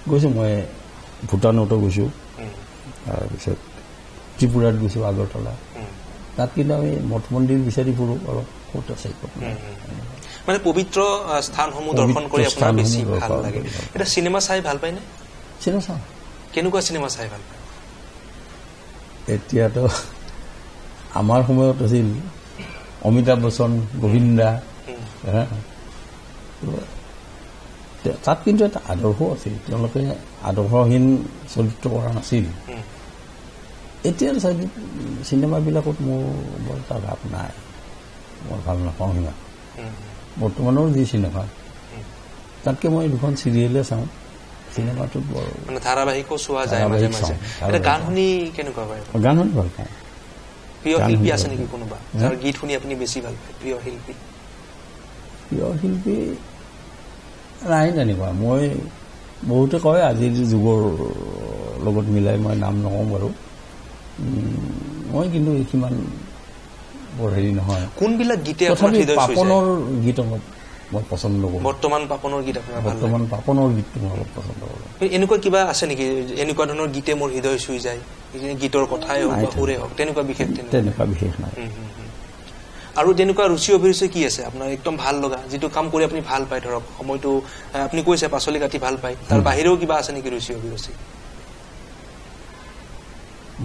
গৈছোঁ মই ভূটানতো গৈছোঁ তাৰপিছত ত্ৰিপুৰাত গৈছোঁ আগৰতলা তাত কিন্তু আমি মঠ মন্দিৰ বিচাৰি ফুৰোঁ অলপ ক'ত আছে মানে পবিত্ৰ স্থানসমূহ দৰ্শন কৰি আপোনাৰ বেছি ভাল লাগে এটা চিনেমা চাই ভাল পায়নে চিনেমা চাওঁ কেনেকুৱা চিনেমা চাই ভাল পায় এতিয়াতো আমাৰ সময়ত আছিল অমিতাভ বচ্চন গোবিন্দা তাত কিন্তু এটা আদৰ্শ আছিল তেওঁলোকে আদৰ্শহীন চৰিত্ৰ কৰা নাছিল এতিয়াৰ চিনেমাবিলাকত মোৰ বৰ এটা ভাৱ নাই মই ভাল নাপাওঁ সিমান বৰ্তমানৰ যি চিনেমা তাতকৈ মই দুখন চিৰিয়েলে চাওঁ চিনেমাটোত বৰ ধাৰাবাহিকো চোৱা যায় মাজে মাজে গান শুনি কেনেকুৱা পায় গান শুনি ভাল পাওঁ প্ৰিয় শিল্পী আছে নেকি কোনোবা যাৰ গীত শুনি আপুনি বেছি ভাল পায় প্ৰিয় শিল্পী নাই তেনেকুৱা মই বহুতে কয় আজিৰ যুগৰ লগত মিলাই মই নাম নকওঁ বাৰু মই কিন্তু সিমান বৰ হেৰি নহয় কোনবিলাক গীতে পাপনৰ গীত মই পচন্দ কৰোঁ বৰ্তমান পাপনৰ গীত আপোনাৰ বৰ্তমান পাপনৰ গীতটো মই অলপ পচন্দ কৰোঁ এনেকুৱা কিবা আছে নেকি এনেকুৱা ধৰণৰ গীতে মোৰ হৃদয় চুই যায় গীতৰ কথাই হওক বা সুৰে হওক তেনেকুৱা বিশেষ নাই আৰু তেনেকুৱা ৰুচি অভিৰুচি কি আছে আপোনাৰ একদম ভাল লগা যিটো কাম কৰি আপুনি ভাল পায় ধৰক সময়টো আপুনি কৈছে পাচলি কাটি ভাল পায় তাৰ বাহিৰেও কিবা আছে নেকি ৰুচি অভিৰুচি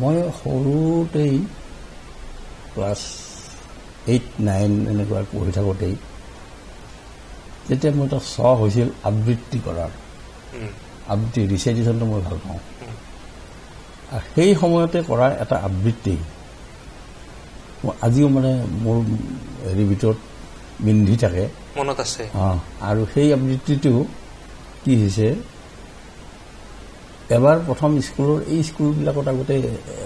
মই সৰুতেই ক্লাছ 8-9 এনেকুৱা পঢ়ি থাকোঁতেই যেতিয়া মোৰ এটা চখ হৈছিল আবৃত্তি কৰাৰ আবৃত্তি ৰিচাইটেশ্যনটো মই ভাল পাওঁ আৰু সেই সময়তে কৰা এটা আবৃত্তি আজিও মানে মোৰ হেৰিৰ ভিতৰত বিন্ধি থাকে মনত আছে আৰু সেই আবৃত্তিটো কি হৈছে এবাৰ প্ৰথম স্কুলৰ এই স্কুলবিলাকত আগতে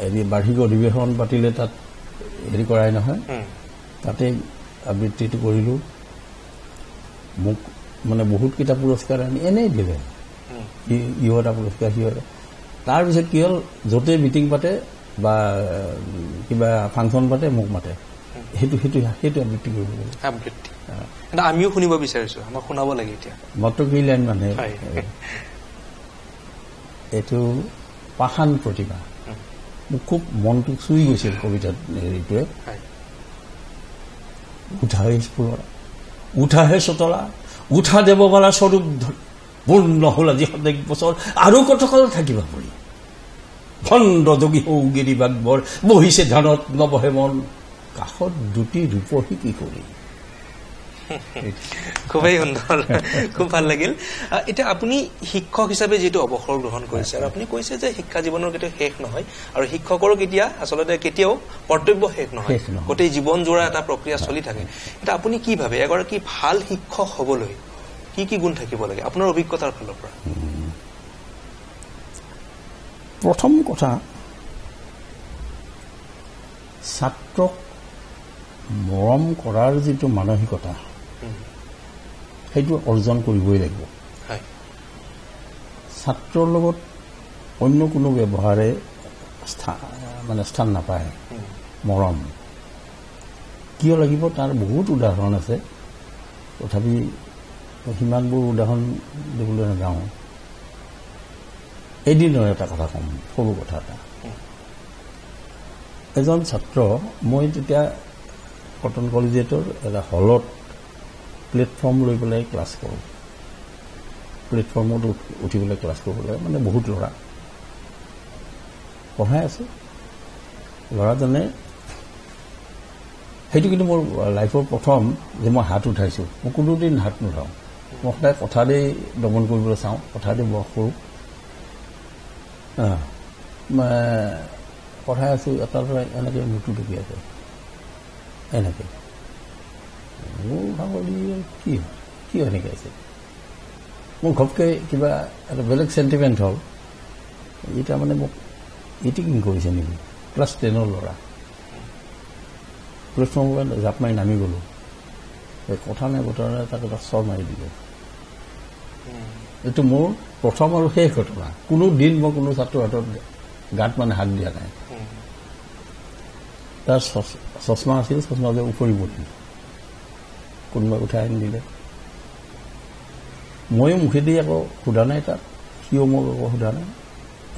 হেৰি বাৰ্ষিক অধিৱেশন পাতিলে তাত হেৰি কৰাই নহয় তাতে আবৃত্তিটো কৰিলোঁ মোক মানে বহুতকেইটা পুৰস্কাৰ আনি এনেই দিলে ইও এটা পুৰস্কাৰ সিও এটা তাৰপিছত কি হ'ল য'তে মিটিং পাতে বা কিবা ফাংচন পাতে মোক মাতে সেইটো আবৃত্তি কৰিব লাগে আমিও শুনিব বিচাৰিছোঁ আমাক শুনাব লাগে এতিয়া মাত্ৰ কেইলাইন মানে এইটো পাষাণ প্ৰতিভা মোক খুব মনটো চুই গৈছিল কবিতাত হেৰিটোৱে উঠাহে স্ফুৰা উঠাহে চতৰা উঠা দেৱবালা স্বৰূপ পূৰ্ণ হ'ল আজি 7 বছৰ আৰু কতকাল থাকিবা পৰি ভণ্ড যোগী হৌ গিৰিবাগবৰ বহিছে ধ্যানত নবহে মন কাষত দুটি ৰূপহী কি কৰি খুবেই সুন্দৰ, খুব ভাল লাগিল। এতিয়া আপুনি শিক্ষক হিচাপে যিটো অৱসৰ গ্ৰহণ কৰিছে আৰু আপুনি কৈছে যে শিক্ষা জীৱনৰ কেতিয়াও শেষ নহয় আৰু শিক্ষকৰো আচলতে কেতিয়াও কৰ্তব্য শেষ নহয়, গোটেই জীৱন জোৰা এটা প্ৰক্ৰিয়া চলি থাকে। এতিয়া আপুনি কি ভাবে এগৰাকী ভাল শিক্ষক হবলৈ কি কি গুণ থাকিব লাগে আপোনাৰ অভিজ্ঞতাৰ ফালৰ পৰা? প্ৰথম কথা, ছাত্ৰক মৰম কৰাৰ যিটো মানসিকতা সেইটো অৰ্জন কৰিবই লাগিব। ছাত্ৰৰ লগত অন্য কোনো ব্যৱহাৰে স্থান নাপায়। মৰম কিয় লাগিব তাৰ বহুত উদাহৰণ আছে, তথাপি সিমানবোৰ উদাহৰণ দিবলৈ নাযাওঁ। এদিনৰ এটা কথা ক'ম, সৰু কথা এটা। এজন ছাত্ৰ, মই তেতিয়া কটন কলেজিয়েটৰ এটা হলত প্লেটফৰ্ম লৈ পেলাই ক্লাছ কৰোঁ। প্লেটফৰ্মত উঠি পেলাই ক্লাছ কৰিবলৈ মানে বহুত ল'ৰা পঢ়াই আছোঁ। ল'ৰাজনে, সেইটো কিন্তু মোৰ লাইফৰ প্ৰথম যে মই হাত উঠাইছোঁ। মই কোনোদিন হাত নুঠাওঁ, মই সদায় কথাতেই দমন কৰিবলৈ চাওঁ, কথাতেই বস কৰোঁ। পঢ়াই আছোঁ, এটাৰ পৰা এনেকৈ মূৰটো ঢুকি আছে, এনেকৈ। মোৰ ভাবি কি এনেকৈ আছে, মোৰ ঘপকৈ কিবা এটা বেলেগ চেণ্টিমেণ্ট হ'ল। এতিয়া মানে মোক ইটিকিং কৰিছে নেকি? ক্লাছ 10ৰ ল'ৰা। প্লেটফৰ্মৰ পৰা জাপ মাৰি নামি গ'লোঁ। কথা নাই বতৰা নাই, তাক এটা চৰ মাৰি দিলোঁ। এইটো মোৰ প্ৰথম আৰু শেষ ঘটনা। কোনো দিন মই কোনো ছাত্ৰৰ হাতত গাত মানে হাত দিয়া নাই। তাৰ চশমা আছিল, চশমাযোৰ উফৰি পৰিল, কোনোবাই উঠাই আনি দিলে। ময়ো মুখেদি একো সোধা নাই তাক, সিও মোক একো সোধা নাই,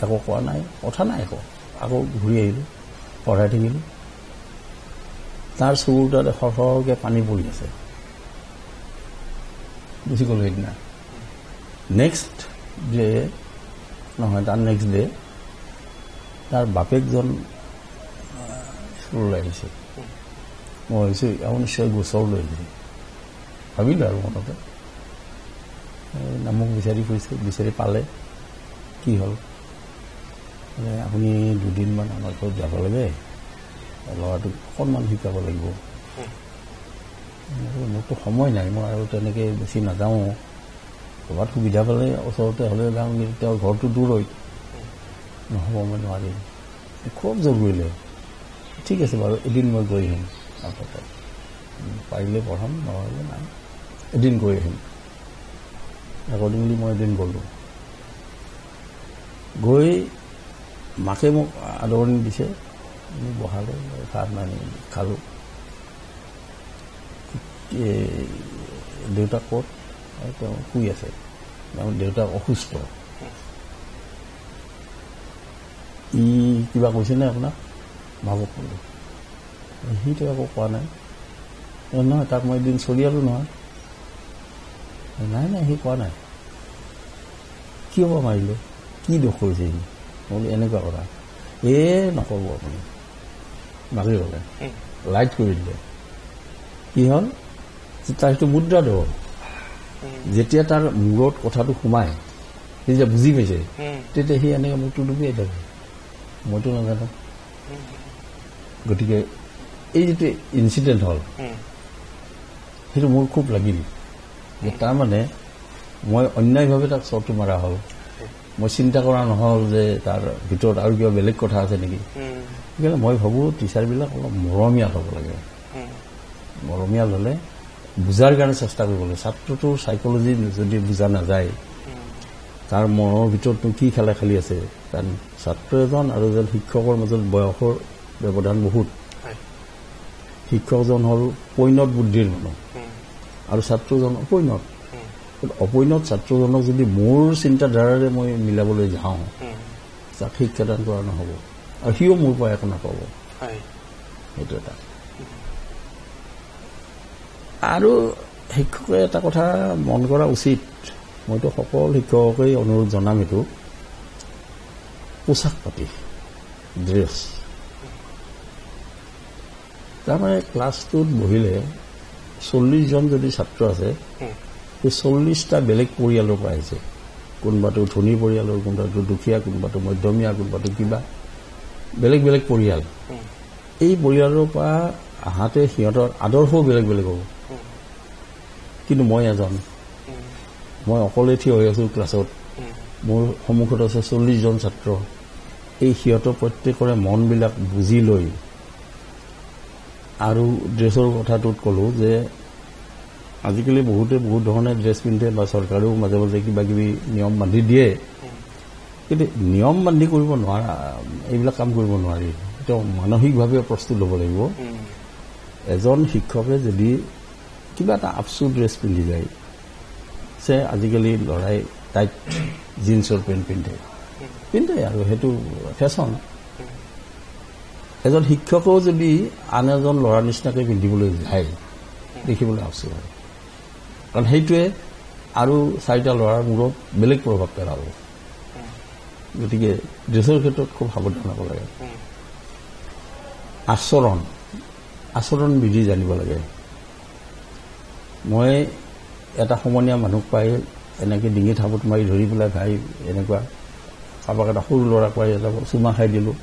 একো কোৱা নাই, কথা নাই একো। আকৌ ঘূৰি আহিলোঁ, পঢ়াই থাকিলোঁ। তাৰ চকুৰ তাত সৰহকৈ পানী পৰি আছে, গুচি গ'লোঁ সেইদিনা। নেক্সট ডে নহয়, তাৰ নেক্সট ডে তাৰ বাপেকজন স্কুললৈ আহিছে। মই ভাবিছোঁ আৰু নিশ্চয় গোচৰ লৈ আহিছে, ভাবিলোঁ আৰু মনতে। মোক বিচাৰি ফুৰিছে, বিচাৰি পালে। কি হ'ল, আপুনি দুদিনমান আমাৰ ঘৰত যাব লাগে, ল'ৰাটোক অকণমান শিকাব লাগিব। মোৰতো সময় নাই, মই আৰু তেনেকৈ বেছি নাযাওঁ। ক'ৰবাত সুবিধা পালে ওচৰতে হ'লে যাওঁ, কিন্তু তেওঁৰ ঘৰটো দূৰৈত। নহ'ব, মই নোৱাৰিম, খুব জোৰ কৰিলে। ঠিক আছে বাৰু, এদিন মই গৈ আহিম, আপোনাক পাৰিলে পঢ়াম, নহ'লে নাই, এদিন গৈ আহিম। একদিনলি মই এদিন গ'লোঁ। গৈ মাকে মোক আদৰণি দিছে, বহালোঁ, ভাত মানি খালোঁ। দেউতাক ক'ত? তেওঁ শুই আছে, দেউতাক অসুস্থ। ই কিবা কৈছেনে আপোনাক? ভাবক ক'লোঁ। সিটো একো কোৱা নাই। নহয়, তাক মই এদিন চলিয়ালোঁ নহয়। নাই নাই, সি কোৱা নাই। কিয় বা মাৰিলে, কি দোষ কৰিছে সি? মই এনেকুৱা কথা নক'ব আপুনি। মাৰি গ'লে, লাইট কৰি দিলে। কি হ'ল, তাৰ সেইটো মুদ্ৰা দৌৰ। যেতিয়া তাৰ মূৰত কথাটো সোমায়, সি যে বুজি পাইছে, তেতিয়া সি এনেকৈ মূৰটো ডুবিয়াই থাকে। মইতো নাজানো। গতিকে এই যিটো ইনচিডেণ্ট হ'ল, সেইটো মোৰ খুব লাগিল। তাৰমানে মই অন্যায়ভাৱে তাক চৰটো মাৰা হ'ল। মই চিন্তা কৰা নহ'ল যে তাৰ ভিতৰত আৰু কিবা বেলেগ কথা আছে নেকি। সেইকাৰণে মই ভাবোঁ টিচাৰবিলাক অলপ মৰমীয়াল হ'ব লাগে। মৰমীয়াল হ'লে বুজাৰ কাৰণে চেষ্টা কৰিব লাগে। ছাত্ৰটোৰ চাইকলজি যদি বুজা নাযায়, তাৰ মনৰ ভিতৰতনো কি খেলা খেলি আছে। কাৰণ ছাত্ৰ এজন আৰু এজন শিক্ষকৰ মাজত বয়সৰ ব্যৱধান বহুত। শিক্ষকজন হ'ল পৈণত বুদ্ধিৰ মানুহ আৰু ছাত্ৰজন অপৈণত। অপৈণত ছাত্ৰজনক যদি মোৰ চিন্তাধাৰাৰে মই মিলাবলৈ যাওঁ, তাক শিক্ষাদান কৰা নহ'ব আৰু সিও মোৰ পৰা একো নাপাব। সেইটো এটা। আৰু শিক্ষকে এটা কথা মন কৰা উচিত, মইতো সকলো শিক্ষককেই অনুৰোধ জনাম, এইটো পোচাক পাতি, ড্ৰেছ। তাৰমানে ক্লাছটোত বহিলে 40 জন যদি ছাত্ৰ আছে এই 40টা বেলেগ পৰিয়ালৰ পৰা আহিছে কোনোবাটো ধনী পৰিয়ালৰ কোনোবাটো দুখীয়া কোনোবাটো মধ্যমীয়া কোনোবাটো কিবা বেলেগ বেলেগ পৰিয়াল এই পৰিয়ালৰ পৰা আহাতে সিহঁতৰ আদৰ্শও বেলেগ বেলেগ হ'ব কিন্তু মই এজন মই অকলে থিয় হৈ আছোঁ ক্লাছত মোৰ সন্মুখত আছে 40 জন ছাত্ৰ এই সিহঁতৰ প্ৰত্যেকৰে মনবিলাক বুজি লৈ আৰু ড্ৰেছৰ কথাটোত ক'লোঁ যে আজিকালি বহুতে বহুত ধৰণে ড্ৰেছ পিন্ধে বা চৰকাৰেও মাজে মাজে কিবা কিবি নিয়ম বান্ধি দিয়ে কিন্তু নিয়ম বান্ধি কৰিব নোৱাৰা এইবিলাক কাম কৰিব নোৱাৰি তেওঁ মানসিকভাৱে প্ৰস্তুত হ'ব লাগিব এজন শিক্ষকে যদি কিবা এটা আপচু ড্ৰেছ পিন্ধি যায় যে আজিকালি ল'ৰাই টাইট জিন্সৰ পেণ্ট পিন্ধে আৰু সেইটো ফেশ্বন এজন শিক্ষকেও যদি আন এজন ল'ৰাৰ নিচিনাকৈ পিন্ধিবলৈ যায় দেখিবলৈ আফচোচ হয় কাৰণ সেইটোৱে আৰু 4টা ল'ৰাৰ মূৰত বেলেগ প্ৰভাৱ পেলাব গতিকে ড্ৰেছৰ ক্ষেত্ৰত খুব সাৱধান হ'ব লাগে আচৰণ বিধি জানিব লাগে মই এটা সমনীয়া মানুহ পাই এনেকৈ ডিঙি থাপত মাৰি ধৰি পেলাই ভাই এনেকুৱা কাৰোবাক এটা সৰু ল'ৰাক পাই এটা চুমা খাই দিলোঁ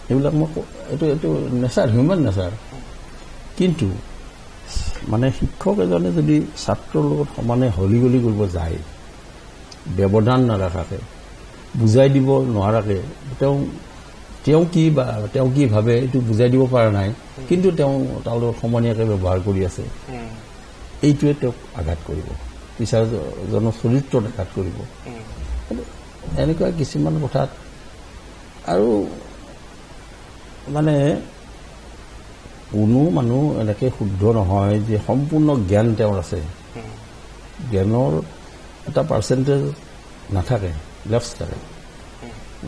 এইবিলাক মই এইটো নেচাৰ হিউমেন নেচাৰ কিন্তু মানে শিক্ষক এজনে যদি ছাত্ৰৰ লগত সমানে হলি গলি কৰিব যায় ব্যৱধান নাৰাখাকে বুজাই দিব নোৱাৰাকে তেওঁ কি ভাবে এইটো বুজাই দিব পৰা নাই কিন্তু তেওঁ তাৰ লগত সমনীয়াকৈ ব্যৱহাৰ কৰি আছে এইটোৱে তেওঁক আঘাত কৰিব টিচাৰজনৰ চৰিত্ৰত আঘাত কৰিব এনেকুৱা কিছুমান কথাত আৰু মানে কোনো মানুহ এনেকৈ শুদ্ধ নহয় যে সম্পূৰ্ণ জ্ঞান তেওঁৰ আছে জ্ঞানৰ এটা পাৰ্চেণ্টেজ নাথাকে লেফ্ট থাকে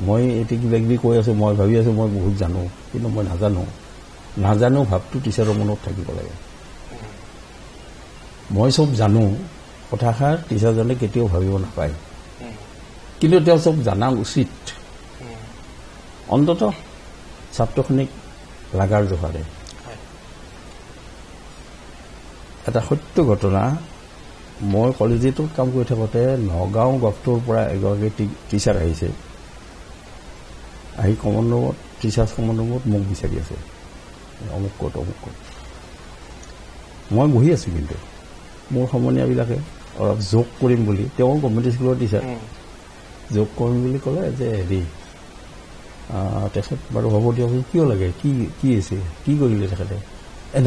মই এতিয়া কিবা কিবি কৈ আছোঁ মই ভাবি আছোঁ মই বহুত জানো কিন্তু মই নাজানো ভাৱটো টিচাৰৰ মনত থাকিব লাগে মই চব জানো কথাষাৰ টিচাৰজনে কেতিয়াও ভাবিব নাপায় কিন্তু তেওঁ চব জানা উচিত অন্ততঃ ছাত্ৰখিনিক লাগাৰ জোখাৰে এটা সত্য ঘটনা মই কলেজটোত কাম কৰি থাকোঁতে নগাঁও গভটোৰ পৰা এগৰাকী টিচাৰ আহিছে আহি কমন ৰুমত টিচাৰ্ছ কমন ৰুমত মোক বিচাৰি আছে অমুক ক'ত মই বহি আছোঁ কিন্তু মোৰ সমনীয়াবিলাকে অলপ যোগ কৰিম বুলি তেওঁ গভৰ্ণমেণ্ট স্কুলৰ টিচাৰ যোগ কৰিম বুলি ক'লে যে হেৰি তেখেত বাৰু হ'ব দিয়ক কিয় লাগে কি হৈছে কি কৰিলে তেখেতে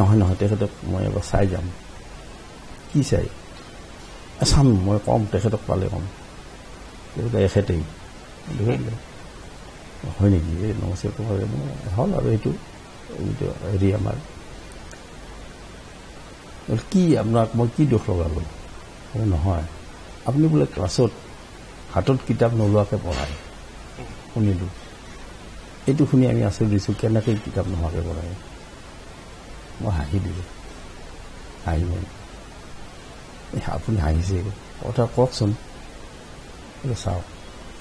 নহয় তেখেতক মই এবাৰ চাই যাম কি চাই চাম মই ক'ম তেখেতক পালে ক'ম এখেতেই হয় নেকি এই নমস্কাৰ ক'ব হ'ল আৰু এইটো হেৰি আমাৰ কি আপোনাক মই কি দোষ লগালোঁ নহয় আপুনি বোলে ক্লাছত হাতত কিতাপ নোলোৱাকৈ পঢ়ায় শুনিলোঁ এইটো শুনি আমি আচৰিত দিছোঁ কেনেকৈ কিতাপ নোহোৱাকৈ পঢ়ায় মই হাঁহি দিলোঁ আপুনি হাঁহিছে কথা কওকচোন চাওক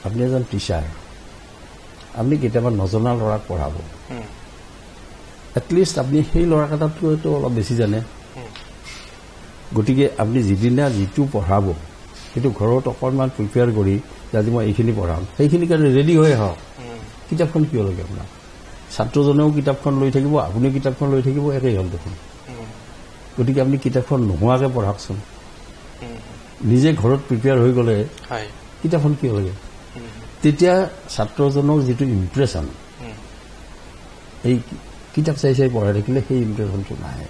আপুনি এজন টিচাৰ আপুনি কেতিয়াবা নজনা ল'ৰাক পঢ়াব এটলিষ্ট আপুনি সেই ল'ৰাকেইটাতকৈতো অলপ বেছি জানে গতিকে আপুনি যিদিনা যিটো পঢ়াব সেইটো ঘৰত অকণমান প্ৰিপেয়াৰ কৰি যে আজি মই এইখিনি পঢ়াম সেইখিনি কাৰণে ৰেডি হৈ আহক কিতাপখন কিয় লাগে আপোনাক ছাত্ৰজনেও কিতাপখন লৈ থাকিব আপুনিও কিতাপখন লৈ থাকিব একেই হ'ল দেখোন গতিকে আপুনি কিতাপখন নোহোৱাকৈ পঢ়াওকচোন নিজে ঘৰত প্ৰিপেয়াৰ হৈ গ'লে কিতাপখন কিয় লাগে তেতিয়া ছাত্ৰজনৰ যিটো ইম্প্ৰেশ্যন এই কিতাপ চাই পঢ়াই থাকিলে সেই ইম্প্ৰেশ্যনটো নাহে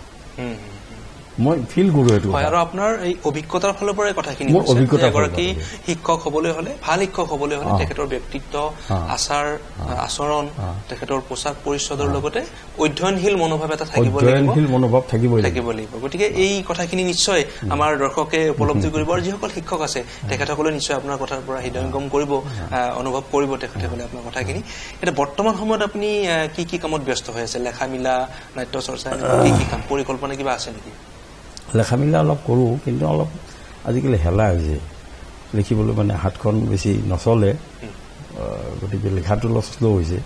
মই ফিল কৰোঁ এইটো আৰু আপোনাৰ এই অভিজ্ঞতাৰ ফালৰ পৰাই কথাখিনি এগৰাকী শিক্ষক হ'বলৈ হ'লে ভাল শিক্ষক হ'বলৈ হ'লে তেখেতৰ ব্যক্তিত্ব আচাৰ আচৰণ তেখেতৰ পোচাক পৰিচ্ছদৰ লগতে অধ্যয়নশীল মনোভাৱ এটা থাকিব লাগিব গতিকে এই কথাখিনি নিশ্চয় আমাৰ দৰ্শকে উপলব্ধি কৰিব আৰু যিসকল শিক্ষক আছে তেখেতসকলে নিশ্চয় আপোনাৰ কথাৰ পৰা হৃদয়ংগম কৰিব অনুভৱ কৰিব তেখেতসকলে আপোনাৰ কথাখিনি এতিয়া বৰ্তমান সময়ত আপুনি কি কামত ব্যস্ত হৈ আছে লেখা মেলা নাট্য চৰ্চা কি কাম পৰিকল্পনা কিবা আছে নেকি লেখা মেলা অলপ কৰোঁ কিন্তু অলপ আজিকালি হেলা হৈছে লিখিবলৈ মানে হাতখন বেছি নচলে গতিকে লিখাটো অলপ শ্ল' হৈছে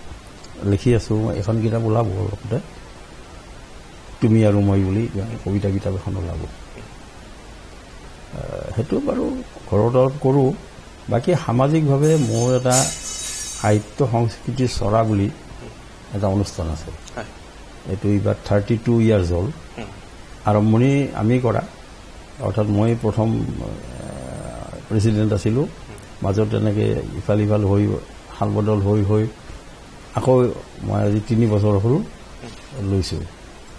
লিখি আছোঁ এখন কিতাপ ওলাব অলপতে তুমি আৰু মই বুলি কবিতা কিতাপ এখন ওলাব। সেইটো বাৰু ঘৰত কৰোঁ। বাকী সামাজিকভাৱে মোৰ এটা সাহিত্য সংস্কৃতি চৰা বুলি এটা অনুষ্ঠান আছে। এইটো এইবাৰ 32 ইয়াৰ্ছ হ'ল। আৰম্ভণি আমি কৰা, অৰ্থাৎ মই প্ৰথম প্ৰেচিডেণ্ট আছিলোঁ। মাজত তেনেকৈ ইফাল সিফাল হৈ হাল বদল হৈ আকৌ মই আজি 3 বছৰ হ'ল লৈছোঁ।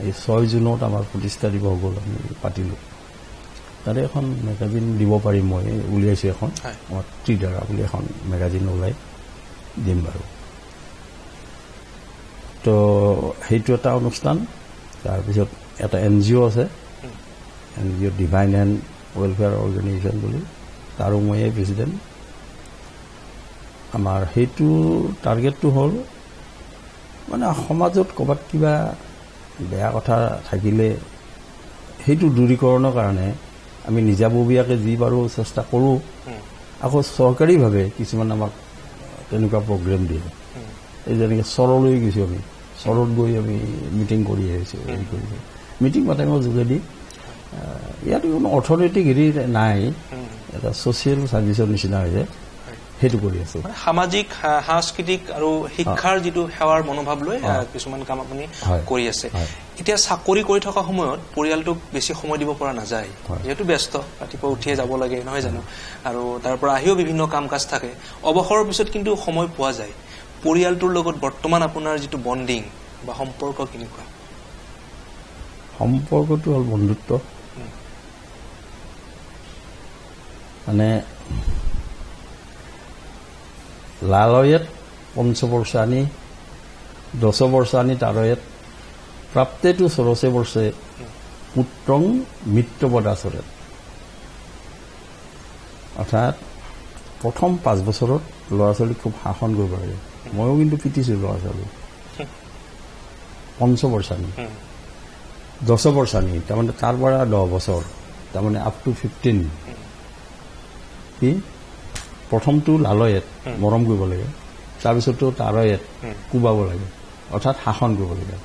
এই 6 জুনত আমাৰ প্ৰতিষ্ঠা দিৱস গ'ল, আমি পাতিলোঁ। তাতে এখন মেগাজিন দিব পাৰিম, মই উলিয়াইছোঁ এখন, আমাৰ ত্ৰিধাৰা বুলি এখন মেগাজিন ওলাই দিম বাৰু। তো সেইটো এটা অনুষ্ঠান। তাৰপিছত এটা NGO আছে, NGO divine and welfare organisation বুলি, তাৰো ময়ে প্ৰেচিডেণ্ট। আমাৰ সেইটো টাৰ্গেটটো হ'ল মানে সমাজত ক'ৰবাত কিবা বেয়া কথা থাকিলে সেইটো দূৰীকৰণৰ কাৰণে আমি নিজাববীয়াকৈ যি পাৰোঁ চেষ্টা কৰোঁ। আকৌ চৰকাৰীভাৱে কিছুমান আমাক তেনেকুৱা প্ৰগ্ৰেম দিয়ে। এই যেনেকৈ চৰলৈ গৈছোঁ, আমি চৰত গৈ আমি মিটিং কৰি আহিছোঁ। মিটিং মাটাঙৰ যোগেদি ইয়াত কোনো অৰ্থনৈতিক হেৰি নাই, এটা ছ'চিয়েল ছাৰ্ভিচৰ নিচিনা হৈছে, সেইটো কৰি আছোঁ। সামাজিক সাংস্কৃতিক আৰু শিক্ষাৰ যিটো সেৱাৰ মনোভাৱ লৈ কিছুমান কাম আপুনি কৰি আছে। এতিয়া চাকৰি কৰি থকা সময়ত পৰিয়ালটোক বেছি সময় দিব পৰা নাযায়, যিহেতু ব্যস্ত, ৰাতিপুৱা উঠিয়ে যাব লাগে, নহয় জানো? আৰু তাৰ পৰা আহিও বিভিন্ন কাম কাজ থাকে। অৱসৰৰ পিছত কিন্তু সময় পোৱা যায়। পৰিয়ালটোৰ লগত বৰ্তমান আপোনাৰ যিটো বণ্ডিং বা সম্পৰ্ক কেনেকুৱা? সম্পৰ্কটো হ'ল বন্ধুত্ব। মানে লালয়েত পঞ্চবৰ্ষানি 10 বৰ্ষানি তাৰয়েত প্ৰাপ্তেতু 16 বৰ্ষে পুত্ৰং মিত্ৰবদাচৰেত। অৰ্থাৎ প্ৰথম 5 বছৰত ল'ৰা ছোৱালীক খুব শাসন কৰিব লাগে। ময়ো কিন্তু পিটিছোঁ ল'ৰা ছোৱালী। পঞ্চবৰ্ষানি 10 বৰ্ষানি তাৰমানে তাৰ পৰা 10 বছৰ, তাৰমানে আপ টু 15। কি প্ৰথমটো লালয়েত মৰম কৰিব লাগে, তাৰপিছততো তাৰয়েত কোবাব লাগে, অৰ্থাৎ শাসন কৰিব লাগে।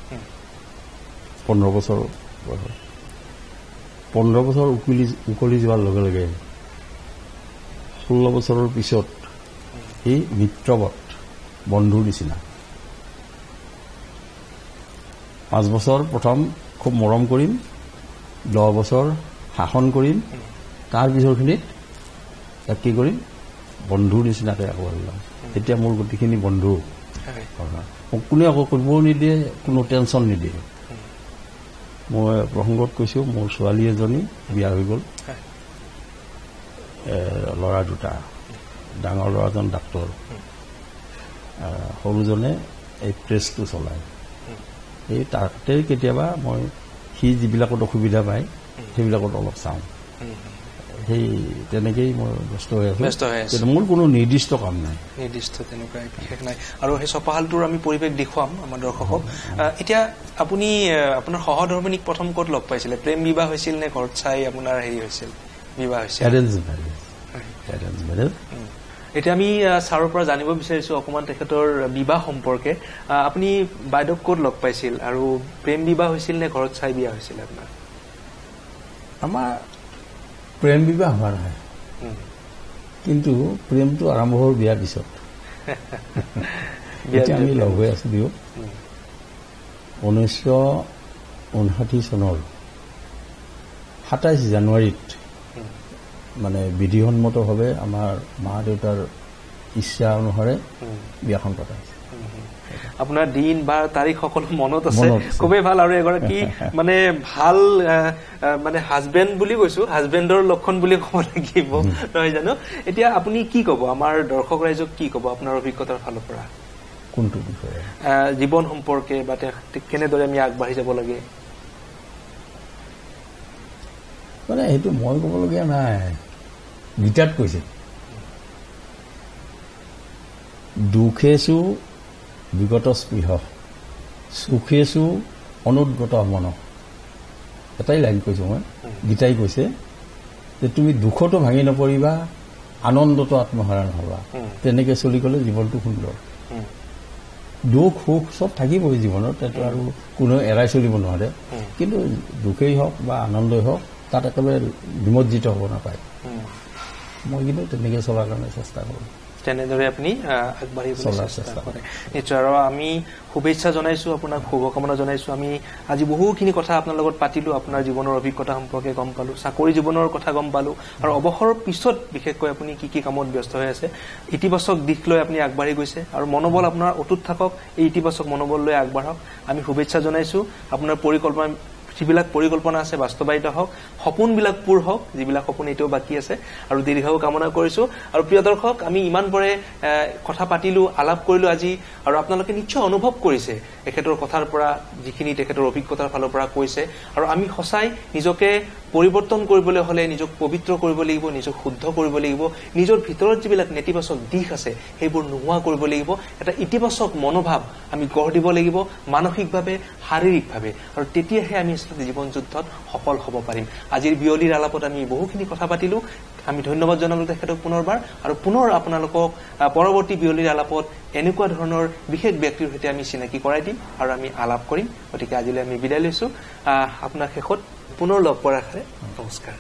15 বছৰ 15 বছৰ উকলি যোৱাৰ লগে লগে 16 বছৰৰ পিছত এই মিত্ৰবত, বন্ধুৰ নিচিনা। 5 বছৰ প্ৰথম খুব মৰম কৰিম, 10 বছৰ শাসন কৰিম, তাৰ পিছৰখিনিত কি কৰিম, বন্ধুৰ নিচিনাকৈ আগবাঢ়িলাম। তেতিয়া মোৰ গোটেইখিনি বন্ধু। মোক কোনে আকৌ কৰিবও নিদিয়ে, কোনো টেনশ্যন নিদিয়ে। মই প্ৰসংগত কৈছোঁ, মোৰ ছোৱালী এজনী বিয়া হৈ গ'ল, ল'ৰা 2টা। ডাঙৰ ল'ৰাজন ডাক্তৰ, সৰুজনে এই প্ৰেছটো চলায়। এই তাতে কেতিয়াবা মই সি যিবিলাকত অসুবিধা পায় সেইবিলাকত অলপ চাওঁ। সেই তেনেকেই মই ব্যস্ত হৈ আছোঁ। মোৰ কোনো নিৰ্দিষ্ট কাম নাই, নিৰ্দিষ্ট তেনেকুৱা বিশেষ নাই। আৰু সেই চপাহালটোৰ আমি পৰিৱেশ দেখুৱাম আমাৰ দৰ্শকক। এতিয়া আপুনি আপোনাৰ সহধৰ্মিনীক প্ৰথম ক'ত লগ পাইছিলে? প্ৰেম বিবাহ হৈছিল নে ঘৰত চাই আপোনাৰ হেৰি হৈছিল, বিবাহ হৈছিল? Arrange marriage. এতিয়া আমি ছাৰৰ পৰা জানিব বিচাৰিছোঁ অকণমান তেখেতৰ বিবাহ সম্পৰ্কে। আপুনি বাইদেউক ক'ত লগ পাইছিল আৰু প্ৰেম বিবাহ হৈছিল নে ঘৰত চাই বিয়া হৈছিল আপোনাৰ? আমাৰ প্ৰেম বিবাহ হোৱা নাই, কিন্তু প্ৰেমটো আৰম্ভ হ'ল বিয়াৰ পিছত। এতিয়া আমি লগ হৈ আছোঁ দিয়ক। 1959 চনৰ 27 জানুৱাৰীত মানে বিধিসন্মতভাৱে আমাৰ মা দেউতাৰ ইচ্ছা অনুসাৰে বিয়াখন পতা হৈছে। আপোনাৰ দিন বাৰ তাৰিখ সকলো মনত আছে, খুবেই ভাল। আৰু এগৰাকী মানে ভাল মানে হাজবেণ্ড বুলি কৈছো, হাজবেণ্ডৰ লক্ষণ বুলি ক'ব লাগিব, নহয় জানো? এতিয়া আপুনি কি ক'ব, আমাৰ দৰ্শক ৰাইজক কি ক'ব আপোনাৰ অভিজ্ঞতাৰ ফালৰ পৰা? কোনটো বিষয়ে? জীৱন সম্পৰ্কে বা কেনেদৰে আমি আগবাঢ়ি যাব লাগে? মানে সেইটো মই ক'বলগীয়া নাই, গীতাত কৈছে, দুখেচু বিগত স্পৃহ সুখেচু অনুদ্গত মন। এটাই লাইন কৈছোঁ মই, গীতাই কৈছে যে তুমি দুখতো ভাঙি নপৰিবা, আনন্দতো আত্মহাৰা নহবা। তেনেকৈ চলি গ'লে জীৱনটো সুন্দৰ। দুখ সুখ চব থাকিবই জীৱনত, সেইটো আৰু কোনেও এৰাই চলিব নোৱাৰে। কিন্তু দুখেই হওক বা আনন্দই হওক তাত একেবাৰে নিমজ্জিত হ'ব নাপায় মই কিন্তু তেনেকৈ চলাৰ কাৰণে চেষ্টা কৰোঁ তেনেদৰে আপুনি আগবাঢ়িবলৈ চেষ্টা কৰে নিশ্চয় আৰু আমি শুভেচ্ছা জনাইছো আপোনাক শুভকামনা জনাইছো আমি আজি বহুখিনি কথা আপোনাৰ লগত পাতিলো আপোনাৰ জীৱনৰ অভিজ্ঞতা সম্পৰ্কে গম পালো চাকৰি জীৱনৰ কথা গম পালো আৰু অৱসৰৰ পিছত বিশেষকৈ আপুনি কি কামত ব্যস্ত হৈ আছে ইতিবাচক দিশ লৈ আপুনি আগবাঢ়ি গৈছে আৰু মনোবল আপোনাৰ অটুট থাকক এই ইতিবাচক মনোবল লৈ আগবাঢ়ক আমি শুভেচ্ছা জনাইছো আপোনাৰ যিবিলাক পৰিকল্পনা আছে বাস্তৱায়িত হওক সপোনবিলাক পূৰ হওক যিবিলাক সপোন এতিয়াও বাকী আছে আৰু দীৰ্ঘায়ু কামনা কৰিছো আৰু প্ৰিয় দৰ্শক আমি ইমানপৰে কথা পাতিলো আলাপ কৰিলো আজি আৰু আপোনালোকে নিশ্চয় অনুভৱ কৰিছে এখেতৰ কথাৰ পৰা যিখিনি তেখেতৰ অভিজ্ঞতাৰ ফালৰ পৰা কৈছে আৰু আমি সঁচাই নিজকে পৰিৱৰ্তন কৰিবলৈ হলে নিজক পবিত্ৰ কৰিব লাগিব নিজক শুদ্ধ কৰিব লাগিব নিজৰ ভিতৰত যিবিলাক নেতিবাচক দিশ আছে সেইবোৰ নোহোৱা কৰিব লাগিব এটা ইতিবাচক মনোভাৱ আমি গঢ় দিব লাগিব মানসিকভাৱে শাৰীৰিকভাৱে আৰু তেতিয়াহে আমি জীৱন যুদ্ধত সফল হ'ব পাৰিম আজিৰ বিয়লিৰ আলাপত আমি বহুখিনি কথা পাতিলো আমি ধন্যবাদ জনালো তেখেতক পুনৰবাৰ আৰু পুনৰ আপোনালোকক পৰৱৰ্তী বিয়লিৰ আলাপত এনেকুৱা ধৰণৰ বিশেষ ব্যক্তিৰ সৈতে আমি চিনাকি কৰাই দিম আৰু আমি আলাপ কৰিম গতিকে আজিলৈ আমি বিদায় লৈছো আপোনাক শেষত পুনৰ লগ পোৱাৰ আশাৰে নমস্কাৰ